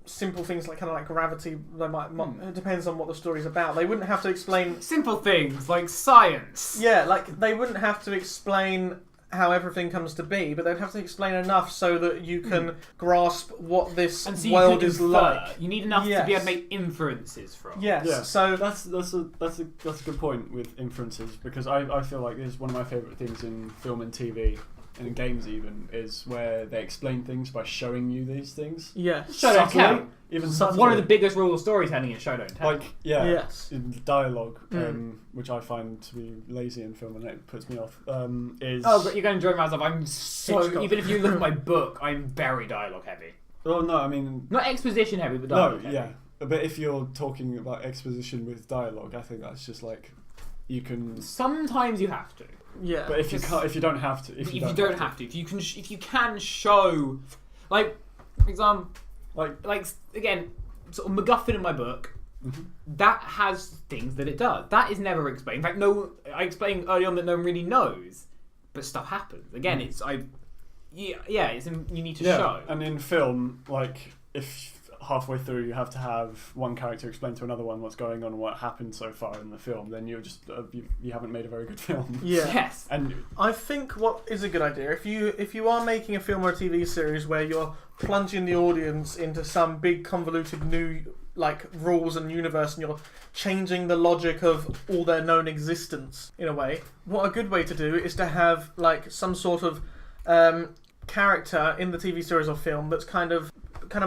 simple things like kind of like gravity. They might. It depends on what the story's about. They wouldn't have to explain simple things like science. Yeah, like they wouldn't have to explain how everything comes to be, but they'd have to explain enough so that you can grasp what this world is like. You need enough to be able to make inferences from. Yes. Yeah. So that's a good point with inferences, because I feel like this is one of my favourite things in film and TV. And in games even, is where they explain things by showing you these things. Yeah. Show don't tell. Even subtly. One of the biggest rules of storytelling is show don't tell. Like, yeah. Yes. In dialogue, which I find to be lazy in film and it puts me off, is... Oh, but you're going to enjoy myself. I'm so... Even if you look at my book, I'm very dialogue heavy. Oh, no, I mean... Not exposition heavy, but dialogue heavy. Yeah. But if you're talking about exposition with dialogue, I think that's just like... You can... Sometimes you have to. Yeah, but if you don't have to, if you can show, like, for example, like again, sort of MacGuffin in my book, that has things that it does. That is never explained. In fact, I explained early on that no one really knows, but stuff happens. Again, you need to show. And in film, like if halfway through you have to have one character explain to another one what's going on and what happened so far in the film, then you're just you haven't made a very good film. Yeah. Yes. And I think what is a good idea, if you are making a film or a TV series where you're plunging the audience into some big convoluted new like rules and universe, and you're changing the logic of all their known existence in a way, what a good way to do is to have like some sort of character in the TV series or film that's kind of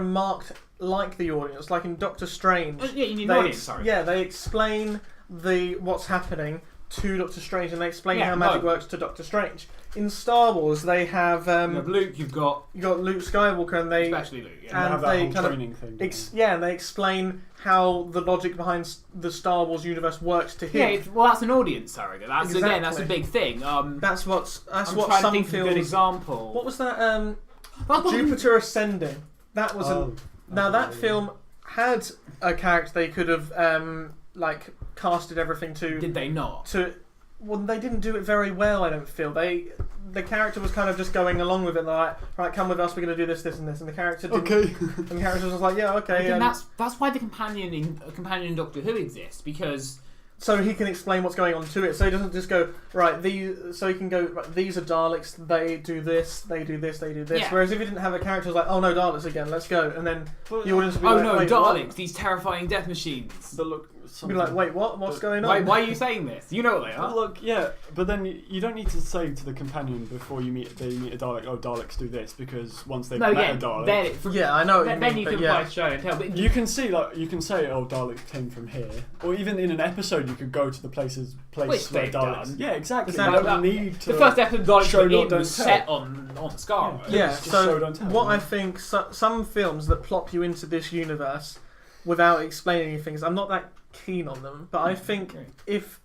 marked like the audience, like in Doctor Strange. Yeah, you need an audience. Sorry. Yeah, they explain what's happening to Doctor Strange, and they explain how magic works to Doctor Strange. In Star Wars, they have Luke. You've got Luke Skywalker, and especially Luke. Yeah. And they have that whole training thing. And they explain how the logic behind the Star Wars universe works to him. Yeah, that's an audience surrogate. That's that's a big thing. That's what some think films. Of a good example. What was that? Jupiter Ascending. That was that film had a character they could have casted everything to. Did they not? Well, they didn't do it very well. I don't feel the character was kind of just going along with it. They're like, right, come with us. We're going to do this, this, and this. And the character didn't. Okay. And the character was like, yeah, okay. And that's why the companion in Doctor Who exists, because. So he can explain what's going on to it. So he doesn't just go, right, so he can go, right, these are Daleks, they do this, they do this, they do this. Yeah. Whereas if he didn't have a character, it's like, oh no, Daleks again, let's go. And then the audience would be Daleks, what? These terrifying death machines. But look, be like, wait, what? What's going on? Why are you saying this? You know what they are. But look, yeah, but then you don't need to say to the companion before they meet a Dalek, oh, Daleks do this, because once they've met a Dalek... I know what you mean. Then you can apply show and tell. But you can say, oh, Dalek came from here. Or even in an episode, you could go to the place where Daleks... Yeah, exactly. The first episode of Daleks was set on Skaro. Yeah, so what I think, some films that plop you into this universe without explaining things, I'm not that keen on them, but I think if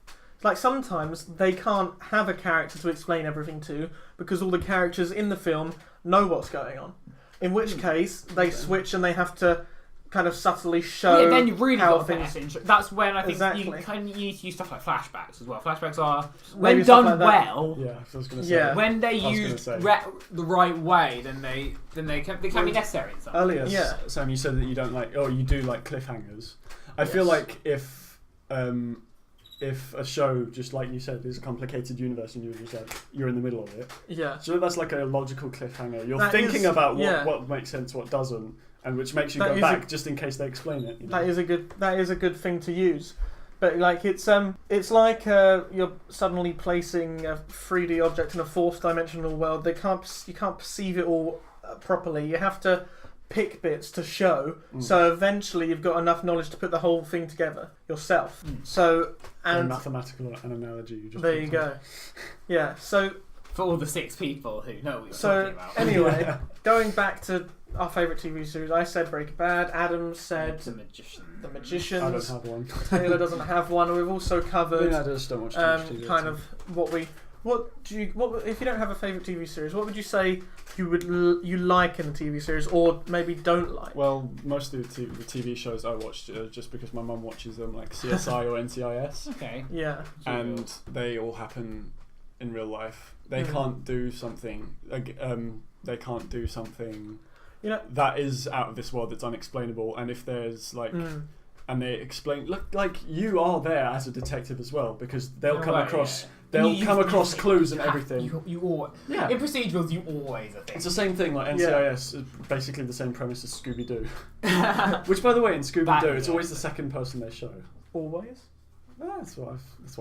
sometimes they can't have a character to explain everything to because all the characters in the film know what's going on, in which case they switch and they have to kind of subtly show then you've really how got things... That's when I think Exactly. you kind of need to use stuff like flashbacks as well. Flashbacks are, when done well, I was going to say. When they're used the right way, then they can be necessary in some Earlier, Sam, you said that you don't like, you do like cliffhangers. I feel like if a show, just like you said, is a complicated universe and you're in the middle of it. Yeah. So that's like a logical cliffhanger. You're thinking about what makes sense, what doesn't, and which makes you go back just in case they explain it. You know? That is a good thing to use. But it's like you're suddenly placing a 3D object in a fourth dimensional world. You can't perceive it all properly. You have to pick bits to show, so eventually you've got enough knowledge to put the whole thing together yourself. So a mathematical analogy. You just there you go. Yeah. So for all the 6 people who know what you're talking about. Anyway, going back to our favourite TV series, I said Breaking Bad. Adam said The Magicians. I don't have one. Taylor doesn't have one. We've also covered I just don't watch TV. kind of what if you don't have a favourite TV series, what would you say you like in the TV series, or maybe don't like? Well, most of the TV shows I watched just because my mum watches them, like CSI or NCIS. Okay. Yeah. And they all happen in real life. They can't do something. They can't do something. That is out of this world. That's unexplainable. And if there's and they explain, look, like you are there as a detective as well, because they'll come across. Yeah. They'll come across clues and everything. You always, in procedurals, you always are. It's the same thing. Like NCIS is basically the same premise as Scooby Doo. Which, by the way, in Scooby Doo, it's always the second person they show. Always. That's what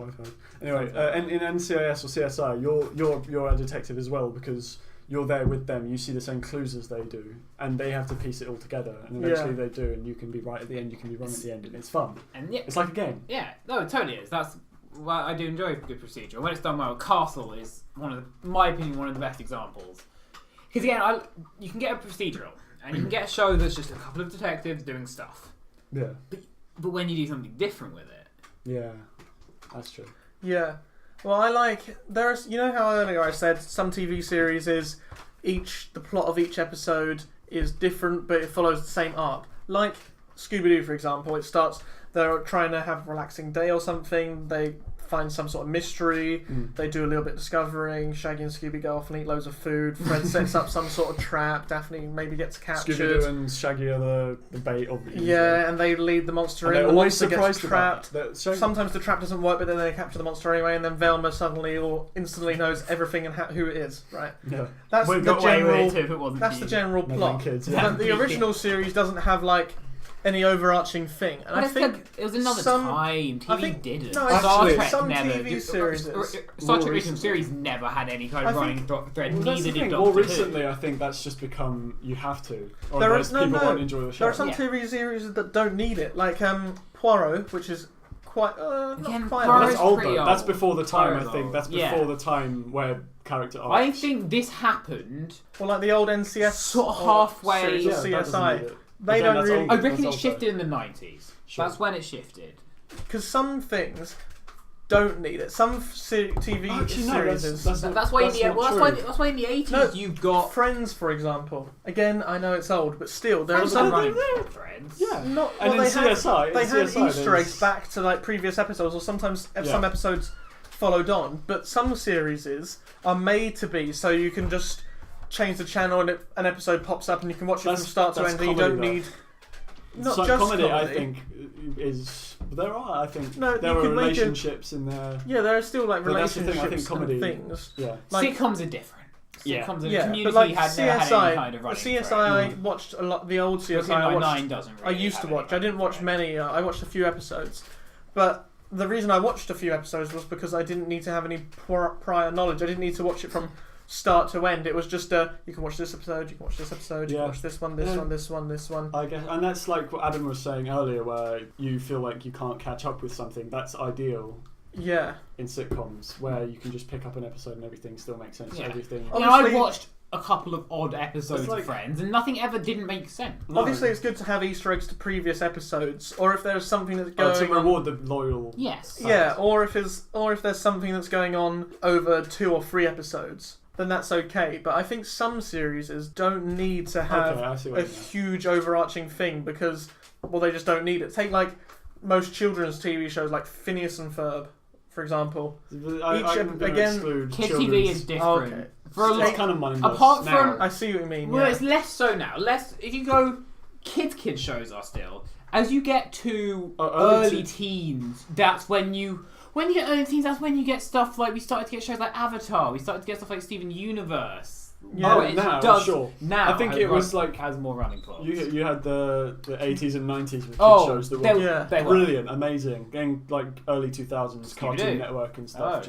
I've heard. Anyway, in NCIS or CSI, you're a detective as well, because you're there with them. You see the same clues as they do, and they have to piece it all together. And eventually they do, and you can be right at the end. You can be wrong at the end, and it's fun. And it's like a game. Yeah, no, it totally is. Well, I do enjoy good procedure. When it's done well, Castle is in my opinion, one of the best examples. Because again, you can get a procedural, and you can get a show that's just a couple of detectives doing stuff. Yeah. But when you do something different with it. Yeah, that's true. Yeah. Well, there's, how earlier I said some TV series is the plot of each episode is different, but it follows the same arc. Like Scooby-Doo, for example, they're trying to have a relaxing day or something, they find some sort of mystery, they do a little bit of discovering, Shaggy and Scooby go off and eat loads of food, Fred sets up some sort of trap, Daphne maybe gets captured. Scooby-Doo and Shaggy are the bait of the and they lead the monster in, the monster gets trapped. Sometimes the trap doesn't work, but then they capture the monster anyway, and then Velma suddenly or instantly knows everything and who it is, right? Yeah. That's the general plot. Kids, But the original series doesn't have any overarching thing. And I think it was another time. TV didn't. No, Star Trek some never. TV series. Star Trek original series never had any kind of running thread. Well, neither did Doctor More Who. recently, I think that's just become you have to. Otherwise, people won't enjoy the show. There are some TV series that don't need it, like Poirot, which is quite not quite. That's old though. old. That's before the time. Poirot's I think old. that's before the time where character arcs. I think this happened. Well, like the old NCS sort of halfway. CSI. They don't really. I reckon it shifted in the 90s. Sure. That's when it shifted. Because some things don't need it. Some TV series. That's why in the 80s you've got Friends, for example. Again, I know it's old, but still there are some running Friends. Yeah, and in CSI, they had Easter eggs back to like previous episodes, or sometimes some episodes followed on. But some series are made to be so you can just change the channel and an episode pops up and you can watch it from start to end. And you don't need not just comedy. I think is there are. I think there are relationships in there. Yeah, there are still like relationships I think comedy, and things. Yeah, like, sitcoms are different. Sitcoms are community but like had never had any kind of running CSI, I watched a lot. The old CSI I used to watch. I didn't watch many. I watched a few episodes, but the reason I watched a few episodes was because I didn't need to have any prior knowledge. I didn't need to watch it from start to end. It was just you can watch this episode, you can watch this episode, you can watch this one, this one. I guess, and that's like what Adam was saying earlier, where you feel like you can't catch up with something. That's ideal. Yeah. In sitcoms, where you can just pick up an episode and everything still makes sense. Yeah. Everything. I watched a couple of odd episodes of Friends, and nothing ever didn't make sense. No. Obviously, it's good to have Easter eggs to previous episodes, or if there's something that's going to reward the loyal. Yes. Yeah, or if there's something that's going on over 2 or 3 episodes, then that's okay. But I think some series don't need to have a huge overarching thing because, well, they just don't need it. Take like most children's TV shows, like Phineas and Ferb, for example. Again, kids TV is different. Okay. It's kind of mindless. Apart from, I see what you mean. Well, it's less so now. If you go, kids shows are still. As you get to early teens, that's when you get early teens. That's when you get stuff like we started to get shows like Avatar. We started to get stuff like Steven Universe. Yeah, sure. Now, I think it was like has more running plots. You had the 80s and 90s with kid shows that were brilliant, amazing, getting like early 2000s Cartoon Network and stuff.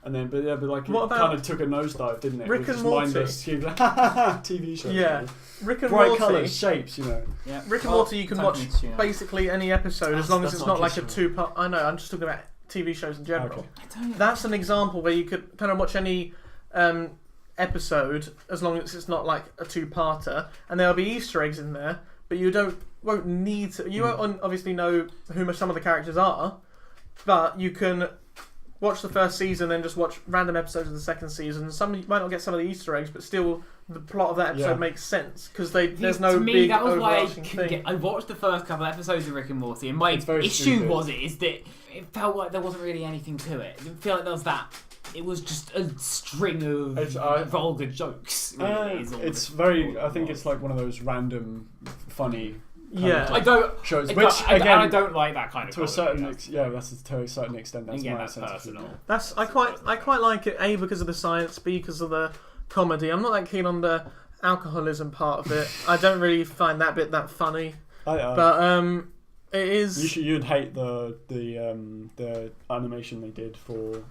And then, but like it kind of took a nosedive, didn't it? Rick and Morty, TV shows. Yeah, Rick and bright Morty, colours, shapes, you know. Yeah. Rick and Morty, you can watch basically any episode as long as it's not like a 2-part. I know, I'm just talking about TV shows in general. Okay. That's an example where you could kind of watch any episode as long as it's not like a 2-parter, and there'll be Easter eggs in there, but you won't need to. You won't obviously know who some of the characters are, but you can watch the first season, then just watch random episodes of the second season. You might not get some of the Easter eggs, but still the plot of that episode makes sense because there's no big overarching thing. I watched the first couple of episodes of Rick and Morty, and my issue is that it felt like there wasn't really anything to it. It didn't feel like there was that. It was just a string of vulgar jokes. Really, it's very. I think it's like one of those random, funny. I don't shows. I don't like that kind of. To a certain extent, that's to a certain extent. That's my sense personal. I quite like it. A, because of the science. B, because of the comedy. I'm not that keen on the alcoholism part of it. I don't really find that bit that funny. But it is. You'd hate the animation they did for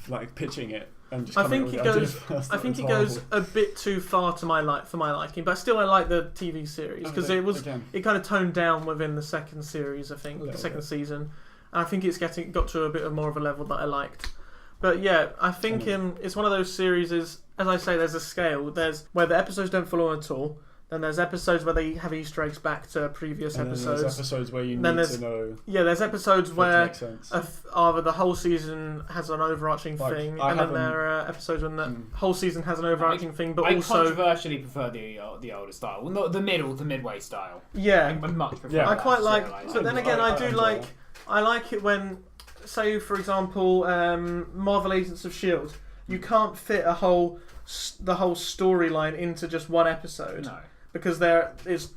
like pitching it. I think it goes a bit too far to my liking, but still I like the TV series because it kind of toned down within the second series. I think the second season, and I think it's got to a bit more of a level that I liked. But yeah, I think it's one of those series. As I say, there's a scale. There's where the episodes don't follow on at all. Then there's episodes where they have Easter eggs back to previous episodes. There's episodes where you need to know. Yeah, there's episodes where either the whole season has an overarching thing, and then there are episodes when the whole season has an overarching thing, but also... I controversially prefer the older style. Well, not the midway style. Yeah. I much prefer that. I quite like... But then again, I like it when, say, for example, Marvel Agents of S.H.I.E.L.D., you can't fit the whole storyline into just one episode. No. Because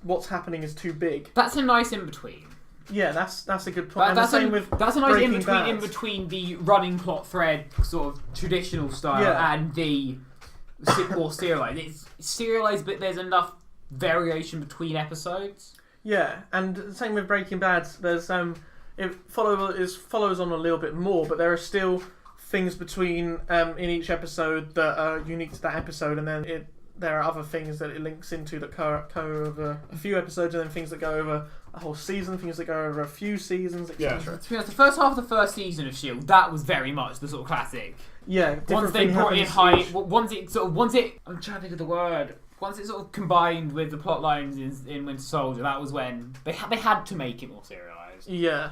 what's happening is too big. That's a nice in between. Yeah, that's a good point. That's a nice in between the running plot thread sort of traditional style and the more serialized. It's serialized, but there's enough variation between episodes. Yeah, and same with Breaking Bad. There's it follows on a little bit more, but there are still things between in each episode that are unique to that episode, and then there are other things that it links into that go over a few episodes, and then things that go over a whole season, things that go over a few seasons, etc. Yeah. To be honest, the first half of the first season of S.H.I.E.L.D., that was very much the sort of classic. Yeah, once they brought in once it I'm trying to think of the word. Once it sort of combined with the plot lines in Winter Soldier, that was when they had to make it more serialised. Yeah,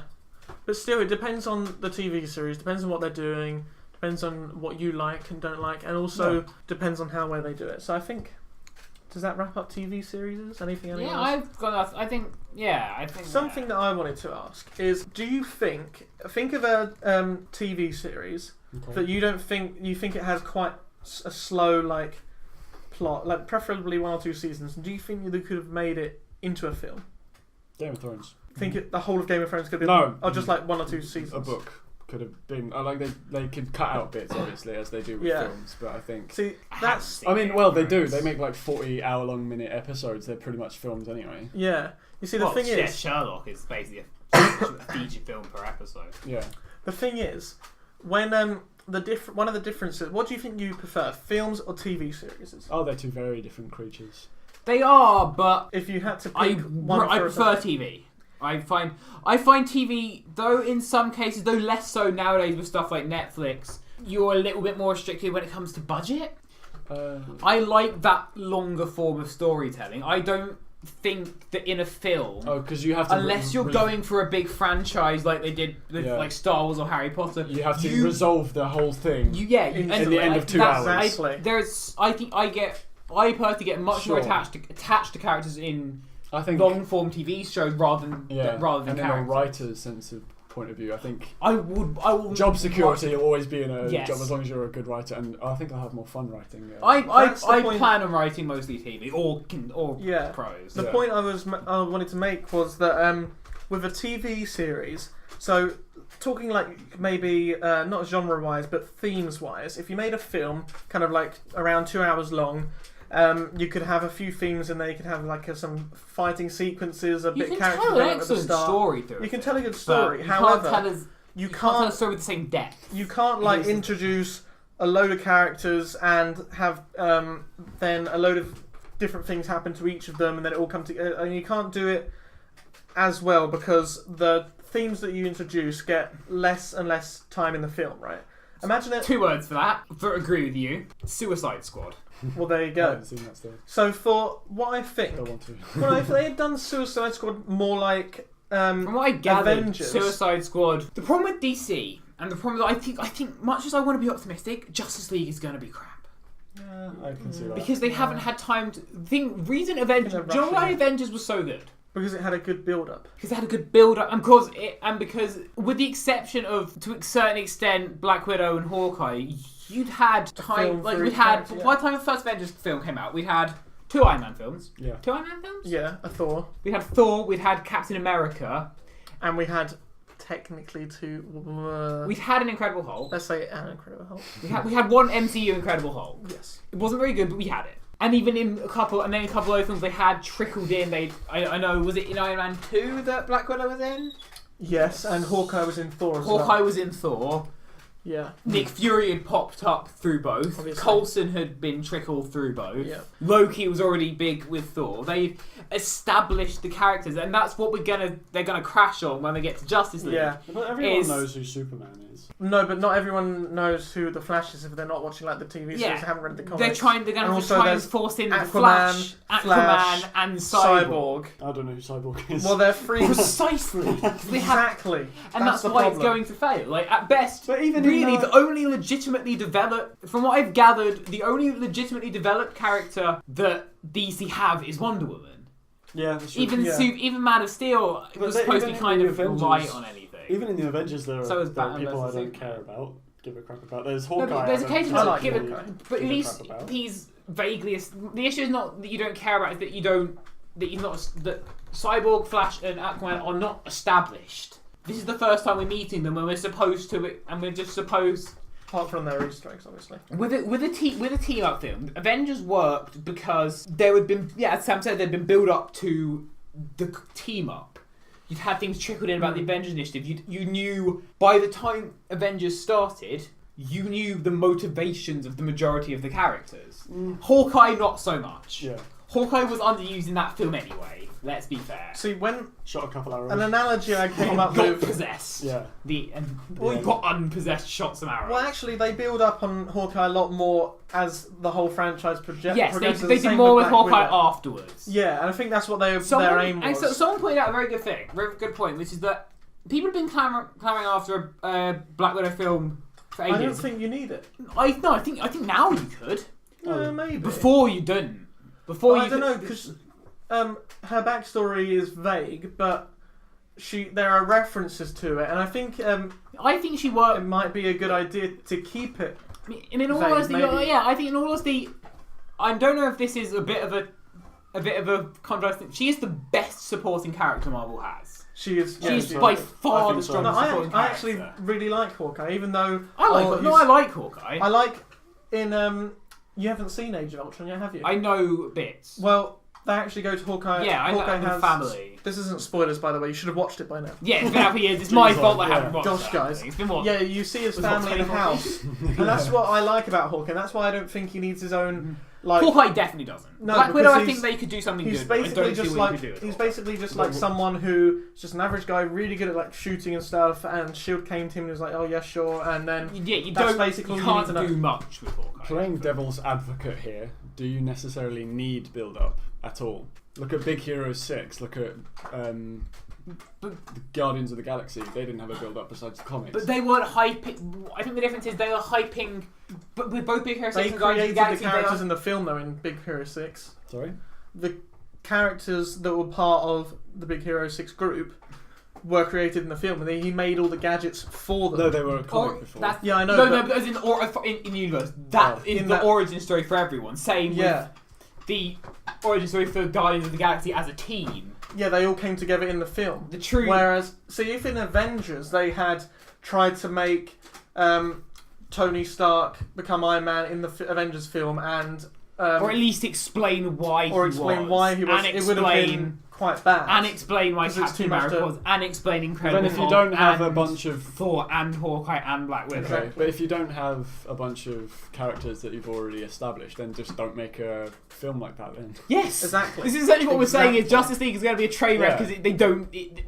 but still, it depends on the TV series, depends on what they're doing, depends on what you like and don't like, and also depends on how well they do it. So I think, does that wrap up TV series? Anything else? I think something that I wanted to ask is, do you think of a TV series that you think it has quite a slow plot, like preferably 1 or 2 seasons? Do you think they could have made it into a film? Game of Thrones. Think the whole of Game of Thrones could have been just like 1 or 2 seasons? A book could have been. They could cut out bits, obviously, as they do with films. But I think they do. They make like 40-hour-long minute episodes. They're pretty much films anyway. Yeah. You see, the thing is, Sherlock is basically a feature film per episode. Yeah. The thing is, when one of the differences. What do you think you prefer, films or TV series? Oh, they're two very different creatures. They are, but if you had to pick I prefer TV. I find TV, though in some cases, though less so nowadays with stuff like Netflix, you're a little bit more restricted when it comes to budget. I like that longer form of storytelling. I don't think that in a film, because you have to unless you're going for a big franchise like they did with like Star Wars or Harry Potter, you have to resolve the whole thing. In the end of 2 hours. I personally get much more attached to characters in long form TV shows rather than characters. And in a writer's sense of point of view, I think I will job security will always be in a job as long as you're a good writer, and I think I'll have more fun writing. I plan on writing mostly TV or prose. The point I wanted to make was that with a TV series, so talking like maybe not genre wise but themes wise, if you made a film kind of like around 2 hours long, you could have a few themes in there. You could have like some fighting sequences, a bit character development at the start. Story through you can tell a good story. However, you can't tell a story with the same depth. You can't introduce a load of characters and have then a load of different things happen to each of them, and then it all come together. And you can't do it as well because the themes that you introduce get less and less time in the film, right? Imagine it. 2 words for that. Agree with you. Suicide Squad. Well, there you go. I haven't seen that still. So for what I think, if they had done Suicide Squad more like from what I gathered, Avengers. Suicide Squad. The problem with DC, and the problem that I think much as I want to be optimistic, Justice League is going to be crap. Yeah, I can see that. Because they haven't had time to think. Reason Avengers. Do you know why Avengers was so good? Because it had a good build-up. Because because with the exception of, to a certain extent, Black Widow and Hawkeye, you'd had time. By the time the first Avengers film came out, we'd had 2 Iron Man films. Yeah. 2 Iron Man films? Yeah, a Thor. We had Thor, we'd had Captain America. And we had technically 2... we'd had an Incredible Hulk. Let's say an Incredible Hulk. We had one MCU Incredible Hulk. Yes. It wasn't very good, but we had it. And even in a couple of other films they had trickled in. I know, was it in Iron Man 2 that Black Widow was in? Yes, and Hawkeye was in Thor as well. Hawkeye was in Thor. Yeah. Nick Fury had popped up through both. Obviously. Coulson had been trickled through both. Yeah. Loki was already big with Thor. They established the characters, and that's what they're gonna crash on when they get to Justice League. Yeah. But everyone knows who Superman is. No, but not everyone knows who the Flash is if they're not watching like the TV series. They haven't read the comics. They're gonna have to try and force in Aquaman, and Cyborg. I don't know who Cyborg is. Well, they're free. Precisely. Exactly. And that's why it's going to fail. Like, at best, but even the only legitimately developed, from what I've gathered, the only legitimately developed character that DC have is Wonder Woman. Yeah, that's true. Even Man of Steel was supposed to be kind of light on anything. Even in the Avengers, there are people I don't care about, give a crap about. There's Hawkeye. There's occasions I give a crap. But at least he's vaguely. The issue is not that you don't care about it, that Cyborg, Flash, and Aquaman are not established. This is the first time we're meeting them, and we're supposed to, and we're just supposed. apart from their Easter eggs, obviously. With a team up film, Avengers worked because there had been, as Sam said, there'd been build up to the team up. You'd had things trickled in about the Avengers initiative. You knew by the time Avengers started, you knew the motivations of the majority of the characters. Hawkeye, not so much. Yeah. Hawkeye was underused in that film anyway. Let's be fair. See, when shot a couple arrows. an analogy I came up got with, possessed. Yeah. You got unpossessed, shot some arrows. well, actually, they build up on Hawkeye a lot more as the whole franchise progresses. Yes, they did more with Hawkeye Widow. afterwards. Yeah, and I think that's what their aim was. And so someone pointed out a very good point, which is that people have been clamoring after a Black Widow film for ages. I don't think you need it. I think now you could. Maybe. Before you didn't. I don't know, because her backstory is vague, but there are references to it, and I think she worked. it might be a good idea to keep it. In all honesty, I think in all honesty, I don't know if this is a bit of a contrast. She is the best supporting character Marvel has. She is. She's by far the strongest supporting character. I actually really like Hawkeye, even though I like Hawkeye. I like in you haven't seen Age of Ultron yet, have you? I know bits. Well, they actually go to Hawkeye. Yeah, Hawkeye I know has family. This isn't spoilers, by the way. You should have watched it by now. Yeah, it's been out for years. It's my fault I haven't watched Gosh, that. guys. It's been what? Yeah, you see his family in the 24 house, and that's what I like about Hawkeye. And that's why I don't think he needs his own. Like, Hawkeye definitely doesn't. No, Black Widow, because I think they could do something he's good. But I basically don't just see what like you could do. he's basically just like someone who's just an average guy, really good at like shooting and stuff. And Shield came to him and was like, "Oh yeah, sure." And then you that's basically you all can't you need to do know. much with Hawkeye. Playing devil's advocate here, do you necessarily need build-up at all? Look at Big Hero 6. Look at the Guardians of the Galaxy. They didn't have a build-up besides the comics. But they weren't hyping. I think the difference is they were hyping. But with both Big Hero 6 They and Guardians of the created Galaxy, the characters in the film though in Big Hero 6. Sorry? The characters that were part of the Big Hero 6 group were created in the film, and he made all the gadgets for them. No, they were a comic before. Yeah, I know. No, as in the universe. That is the origin story for everyone. Same with the origin story for Guardians of the Galaxy as a team. Yeah, they all came together in the film. The true. Whereas, see, if in Avengers they had tried to make Tony Stark become Iron Man in the Avengers film, and or at least explain why he was, it would have been quite bad. And explain why Captain America was, and explain Incredible Hulk. Then if you don't have a bunch of Thor and Hawkeye and Black Widow. Okay, but if you don't have a bunch of characters that you've already established, then just don't make a film like that then. Yes, exactly. This is exactly what we're saying. Is Justice League is going to be a train wreck because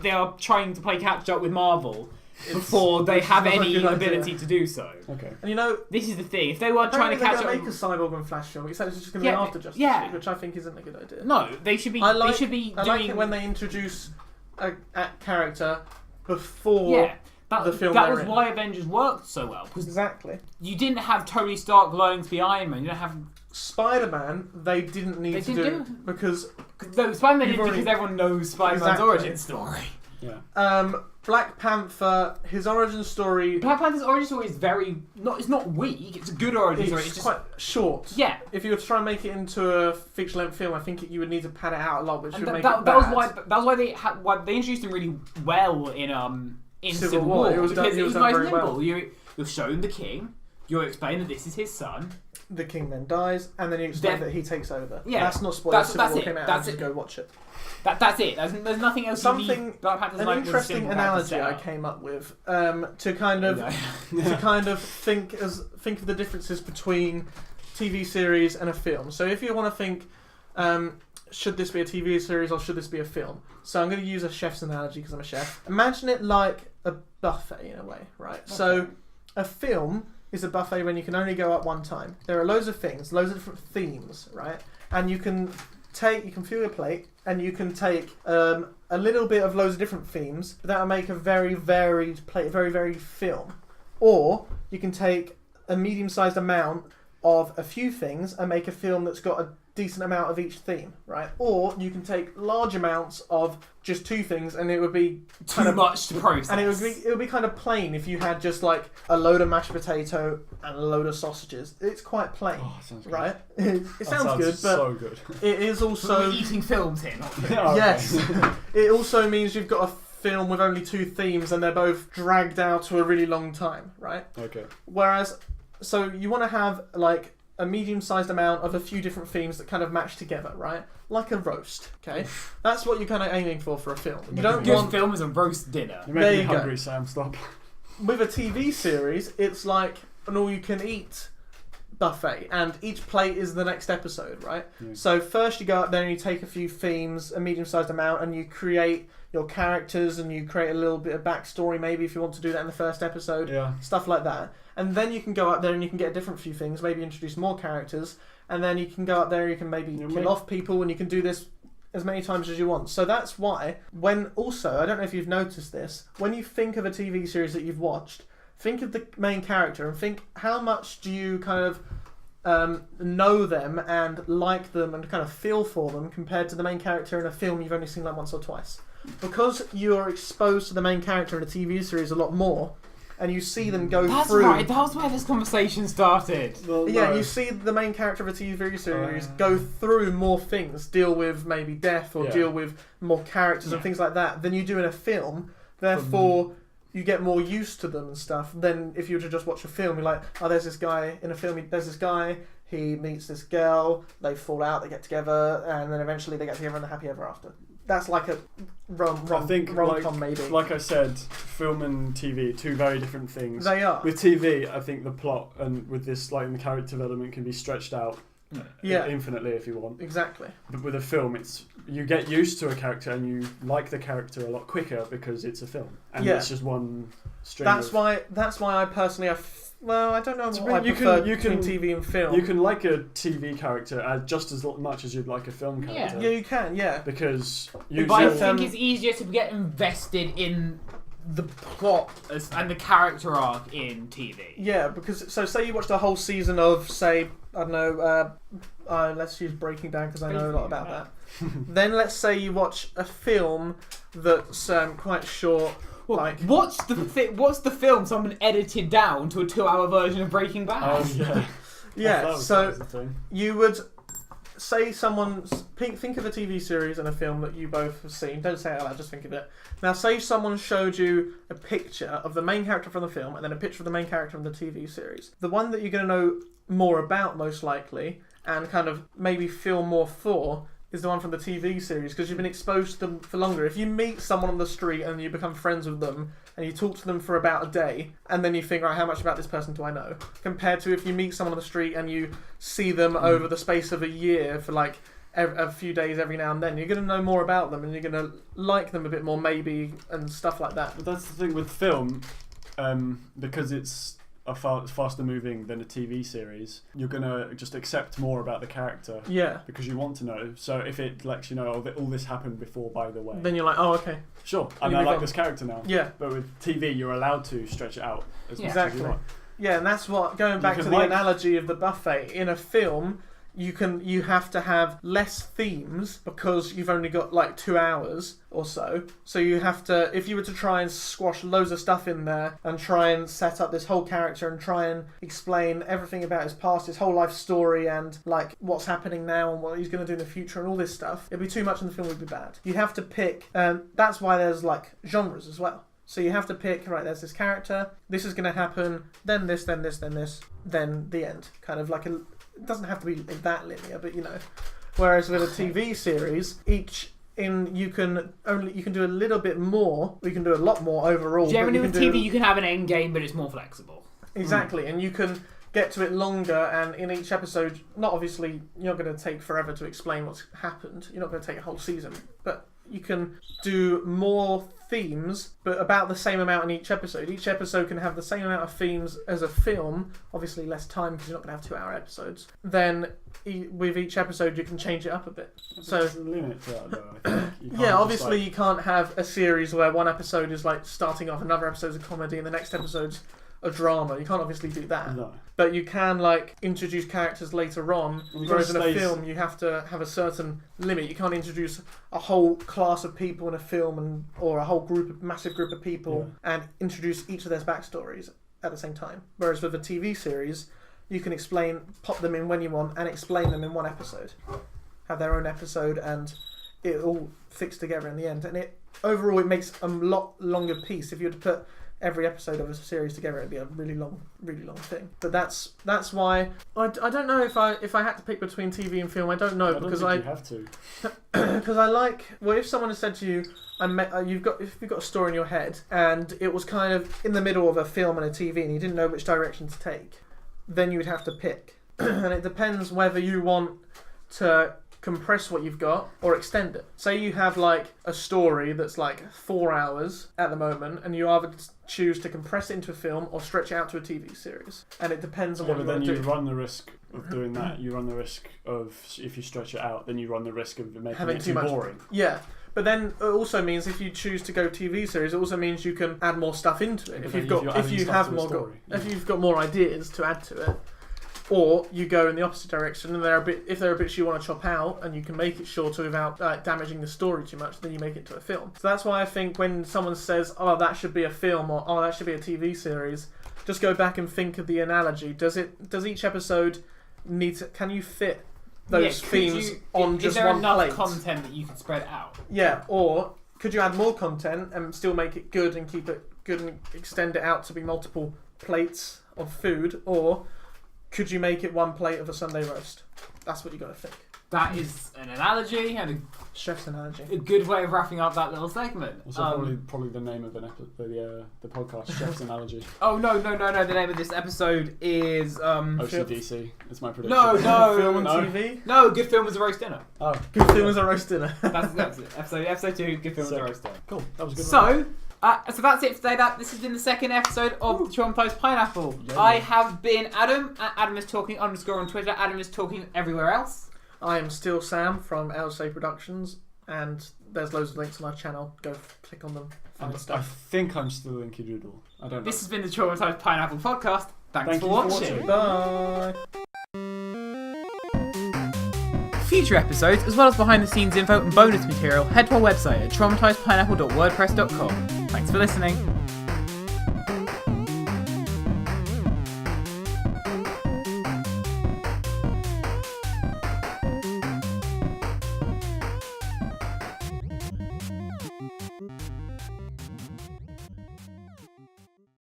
they are trying to play catch up with Marvel. Before they have any ability to do so. Okay. And this is the thing. If they were trying to catch up, make a Cyborg and Flash film. It's just going to be after Justice League, which I think isn't a good idea. No, they should be. I like it when they introduce a character before the film. That was why Avengers worked so well. Exactly. You didn't have Tony Stark glowing to be Iron Man. You don't have Spider-Man. They didn't need to do because Spider-Man did because everyone knows Spider-Man's origin story. Yeah. Black Panther, his origin story. Black Panther's origin story is it's not weak. It's a good origin story. It's just quite short. Yeah. If you were to try and make it into a feature-length film, I think you would need to pad it out a lot, which would make it bad. That was why they introduced him really well in Civil War. It was nice and nimble. You're shown the king. You're explaining that this is his son. The king then dies, and then you explain that he takes over. Yeah. That's not spoilers. That's Civil it. War came out. That's it. Go watch it. That's it. There's nothing else. An interesting analogy I came up with to kind of think of the differences between TV series and a film. So if you want to think, should this be a TV series or should this be a film? So I'm going to use a chef's analogy because I'm a chef. Imagine it like a buffet in a way, right? Okay. So a film is a buffet when you can only go up one time. There are loads of things, loads of different themes, right? And you can fill your plate, and you can take a little bit of loads of different themes, but that will make a very varied plate, very varied film. Or you can take a medium-sized amount of a few things and make a film that's got a decent amount of each theme, right? Or you can take large amounts of just two things, and it would be too much to process. And it would be kind of plain if you had just like a load of mashed potato and a load of sausages. It's quite plain, right? It sounds good, but so good. It is also we're eating films here, not films. Yes. It also means you've got a film with only two themes, and they're both dragged out to a really long time, right? Okay. Whereas So you want to have like a medium-sized amount of a few different themes that kind of match together, right? Like a roast, okay? That's what you're kind of aiming for a film. You don't want film as a roast dinner. You're making me hungry, Sam. Stop. With a TV series, it's like an all-you-can-eat buffet, and each plate is the next episode, right? Yeah. So first you go up there and you take a few themes, a medium-sized amount, and you create your characters and you create a little bit of backstory maybe if you want to do that in the first episode, stuff like that. And then you can go up there and you can get a different few things, maybe introduce more characters, and then you can go up there and you can maybe kill off people, and you can do this as many times as you want. So that's why, when also, I don't know if you've noticed this, when you think of a TV series that you've watched, think of the main character and think how much do you kind of know them and like them and kind of feel for them compared to the main character in a film you've only seen like once or twice. Because you're exposed to the main character in a TV series a lot more, and you see them go through... That's right, that was where this conversation started. Well, yeah, you see the main character of a TV series go through more things, deal with maybe death or deal with more characters and things like that than you do in a film. Therefore, you get more used to them and stuff than if you were to just watch a film. You're like, oh, there's this guy in a film, there's this guy, he meets this girl, they fall out, they get together, and then eventually they get together and they're happy ever after. That's like a rom-com maybe. Like I said, film and TV, two very different things. They are. With TV, I think the plot and with this, like the character development can be stretched out infinitely if you want. Exactly. But with a film, you get used to a character and you like the character a lot quicker because it's a film. And it's just one string. That's why I personally well, I don't know what I prefer between TV and film. You can like a TV character just as much as you'd like a film character. Yeah, you can, Because but I think it's easier to get invested in the plot and the character arc in TV. Yeah, because, so say you watched a whole season of, say, I don't know, let's use Breaking Bad because I know a lot about that. Then let's say you watch a film that's quite short. Well, like, what's the film someone edited down to a 2-hour version of Breaking Bad? Oh yeah, yeah. So you would say think of a TV series and a film that you both have seen. Don't say it out loud, just think of it. Now, say someone showed you a picture of the main character from the film and then a picture of the main character from the TV series. The one that you're going to know more about, most likely, and kind of maybe feel more for, is the one from the TV series, because you've been exposed to them for longer. If you meet someone on the street and you become friends with them and you talk to them for about a day and then you think, right, how much about this person do I know? Compared to if you meet someone on the street and you see them over the space of a year for like a few days every now and then, you're going to know more about them and you're going to like them a bit more maybe and stuff like that. But that's the thing with film, because it's faster moving than a TV series, you're gonna just accept more about the character. Yeah. Because you want to know. So if it lets you know, all this happened before, by the way. Then you're like, oh, okay. Sure. And I like this character now. Yeah. But with TV, you're allowed to stretch it out as much as you want. Yeah, and that's what, going back to the analogy of the buffet, in a film, you have to have less themes because you've only got like 2 hours or so. So you have to, if you were to try and squash loads of stuff in there and try and set up this whole character and try and explain everything about his past, his whole life story, and like what's happening now and what he's going to do in the future and all this stuff, it'd be too much and the film would be bad. You have to pick, that's why there's like genres as well. So you have to pick, right, there's this character, this is going to happen, then this, then this, then this, then the end. Kind of like it doesn't have to be that linear, but you know. Whereas with a TV series, you can do a little bit more, or you can do a lot more overall. Generally with TV you can have an end game, but it's more flexible. Exactly, and you can get to it longer, and in each episode, not obviously, you're not going to take forever to explain what's happened, you're not going to take a whole season, but you can do more themes, but about the same amount in each episode. Each episode can have the same amount of themes as a film, obviously less time because you're not going to have 2-hour episodes. Then with each episode you can change it up a bit. So there's a limit to that though, I think. Yeah, obviously you can't have a series where one episode is like starting off, another episode's a comedy, and the next episode's a drama. You can't obviously do that. No. But you can like introduce characters later on, whereas in a film you have to have a certain limit. You can't introduce a whole class of people in a film or a whole massive group of people and introduce each of their backstories at the same time. Whereas with a TV series, you can pop them in when you want and explain them in one episode. Have their own episode and it all fits together in the end. And overall it makes a lot longer piece. If you were to put every episode of a series together, it'd be a really long thing. But that's why I don't know if I had to pick between TV and film. I don't know because you have to. Because I like, well, if someone has said to you, if you've got a story in your head and it was kind of in the middle of a film and a TV and you didn't know which direction to take, then you would have to pick. And it depends whether you want to compress what you've got or extend it. Say you have like a story that's like 4 hours at the moment and you either choose to compress it into a film or stretch it out to a TV series. And it depends on what you want to do. But then you run the risk of doing that. You run the risk of, if you stretch it out, then you run the risk of making it too boring. Yeah. But then it also means if you choose to go TV series, it also means you can add more stuff into it. If you've got more ideas to add to it. Or you go in the opposite direction, and if there are bits you want to chop out, and you can make it shorter without damaging the story too much, then you make it to a film. So that's why I think when someone says, "Oh, that should be a film," or "Oh, that should be a TV series," just go back and think of the analogy. Does each episode need to? Can you fit those themes on just one plate? Is there enough content that you could spread out? Yeah, or could you add more content and still make it good and keep it good and extend it out to be multiple plates of food, or could you make it one plate of a Sunday roast? That's what you got to think. That is an analogy and a chef's analogy. A good way of wrapping up that little segment. Also, probably the name of the podcast, Chef's Analogy. Oh no! The name of this episode is OCDC. It's my prediction. No. Film and TV. No, Good Film was a Roast Dinner. Oh, Good Film was a Roast Dinner. That's it. Episode 2. Good Film was a Roast Dinner. Cool. That was a good. So that's it for today. This has been the second episode of the Traumatised Pineapple. Yeah. I have been Adam. Adam is talking _ on Twitter. Adam is talking everywhere else. I am still Sam from LSA Productions, and there's loads of links on our channel. Go click on them. Find stuff. I think I'm still Linky Doodle. I don't know. This has been the Traumatised Pineapple Podcast. Thanks for watching. Bye. For future episodes, as well as behind the scenes info and bonus material, head to our website at traumatisedpineapple.wordpress.com. Thanks for listening.